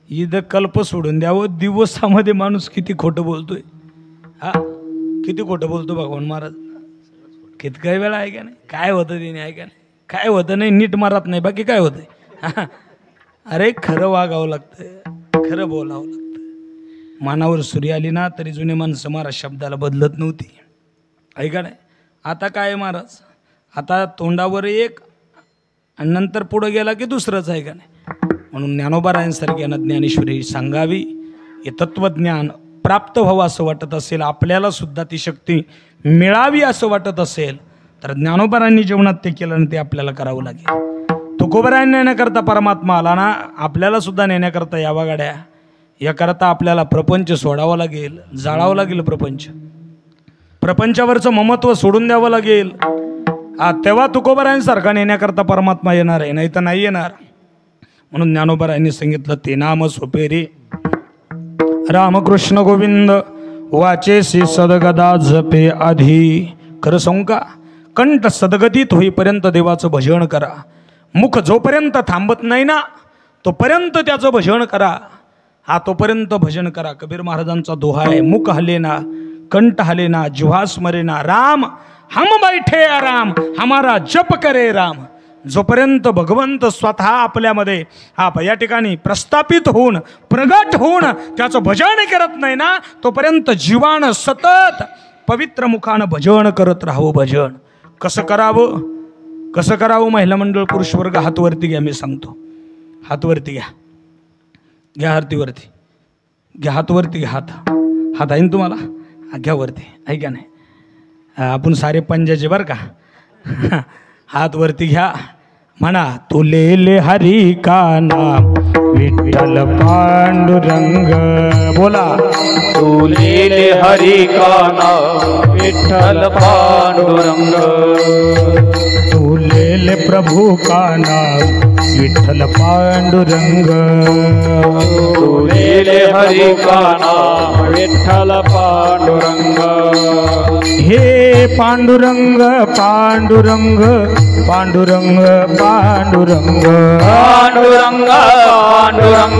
इथं कल्प सोडून द्यावं. दिवसामध्ये माणूस किती खोटं बोलतोय. हा किती खोटं बोलतो भगवान महाराज. किती काही वेळा आहे का नाही? काय होतं तिने? आहे का नाही? काय होतं नाही? नीट मारत नाही, बाकी काय होतंय? अरे खरं वागावं लागतं, खरं बोलावं लागतं. मानावर सूर्य आली ना तरी जुने माणसं महाराज शब्दाला बदलत नव्हती. आहे का नाही? आता काय महाराज, आता तोंडावर एक आणि नंतर पुढं गेला की दुसरंच. आहे का नाही? म्हणून ज्ञानोबरायांसारख्यानं ज्ञानेश्वरी सांगावी. हे तत्वज्ञान प्राप्त व्हावं असं वाटत असेल, आपल्याला सुद्धा ती शक्ती मिळावी असं वाटत असेल, तर ज्ञानोबरायांनी जीवनात ते केलं आणि ते आपल्याला करावं लागेल. तुकोबरायांनी नेण्याकरता परमात्मा आला ना, आपल्याला सुद्धा नेण्याकरता यावा गाड्या. याकरता आपल्याला प्रपंच सोडावं लागेल, जाळावं लागेल. प्रपंचावरचं ममत्व सोडून द्यावं लागेल. तेव्हा तुकोबरायांसारखा नेण्याकरता परमात्मा येणार आहे, नाही तर नाही येणार. म्हणून ज्ञानोबरायांनी सांगितलं, ते नाम सोपेरी रामकृष्ण गोविंद वाचेसी सदगदा जपे आधी. खरं सांगू का, कंठ सदगतीत होईपर्यंत देवाचं भजन करा. मुख जोपर्यंत थांबत नाही ना तोपर्यंत त्याचं भजन करा. तोपर्यंत भजन करा. कबीर महाराजांचा दोहा आहे, मुख हले ना कंठ हले ना जिव्हा स्मरे ना राम हम बैठे आराम हमारा जप करे राम. जोपर्यंत भगवंत स्वतः आपल्यामध्ये या ठिकाणी प्रस्थापित होऊन प्रगट होऊन त्याचं भजन करत नाही ना तोपर्यंत जीवानं सतत पवित्र मुखानं भजन करत राहावं. भजन कसं करावं, कसं करावं? महिला मंडळ पुरुष वर्ग हात वरती घ्या. मी सांगतो, हात वरती घ्या. घ्या हातीवरती, घ्या हात वरती घ्या. हात आहे ना तुम्हाला? घ्या वरती. आहे का नाही? आपण सारे पंजाचे बरं का. हात वरती घ्या. म्हणा, तुलेले हरी का नाम विठ्ठल पांडुरंग. बोला, तुलेले हरी का नाम विठ्ठल पांडुरंग. तुलेले प्रभु का नाम विठ्ठल पांडुरंग. तुलेले हरी का नाम विठ्ठल पांडुरंग. हे पांडुरंग पांडुरंग पांडुरंग पांडुरंग पांडुरंग पांडुरंग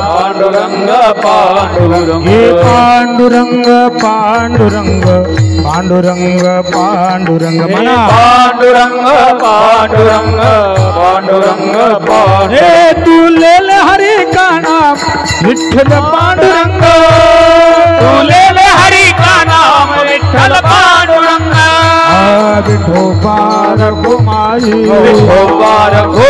पांडुरंग पांडुरंग. हे पांडुरंग पांडुरंग पांडुरंग पांडुरंग. म्हणा, पांडुरंग पांडुरंग पांडुरंग पांडुरंग. हे तुलेले हरी का नाम विठ्ठल पांडुरंग. तुलेले हरी का नाम विठ्ठल पांडुरंग. विठोबा रघुमा आई विठोबा रघो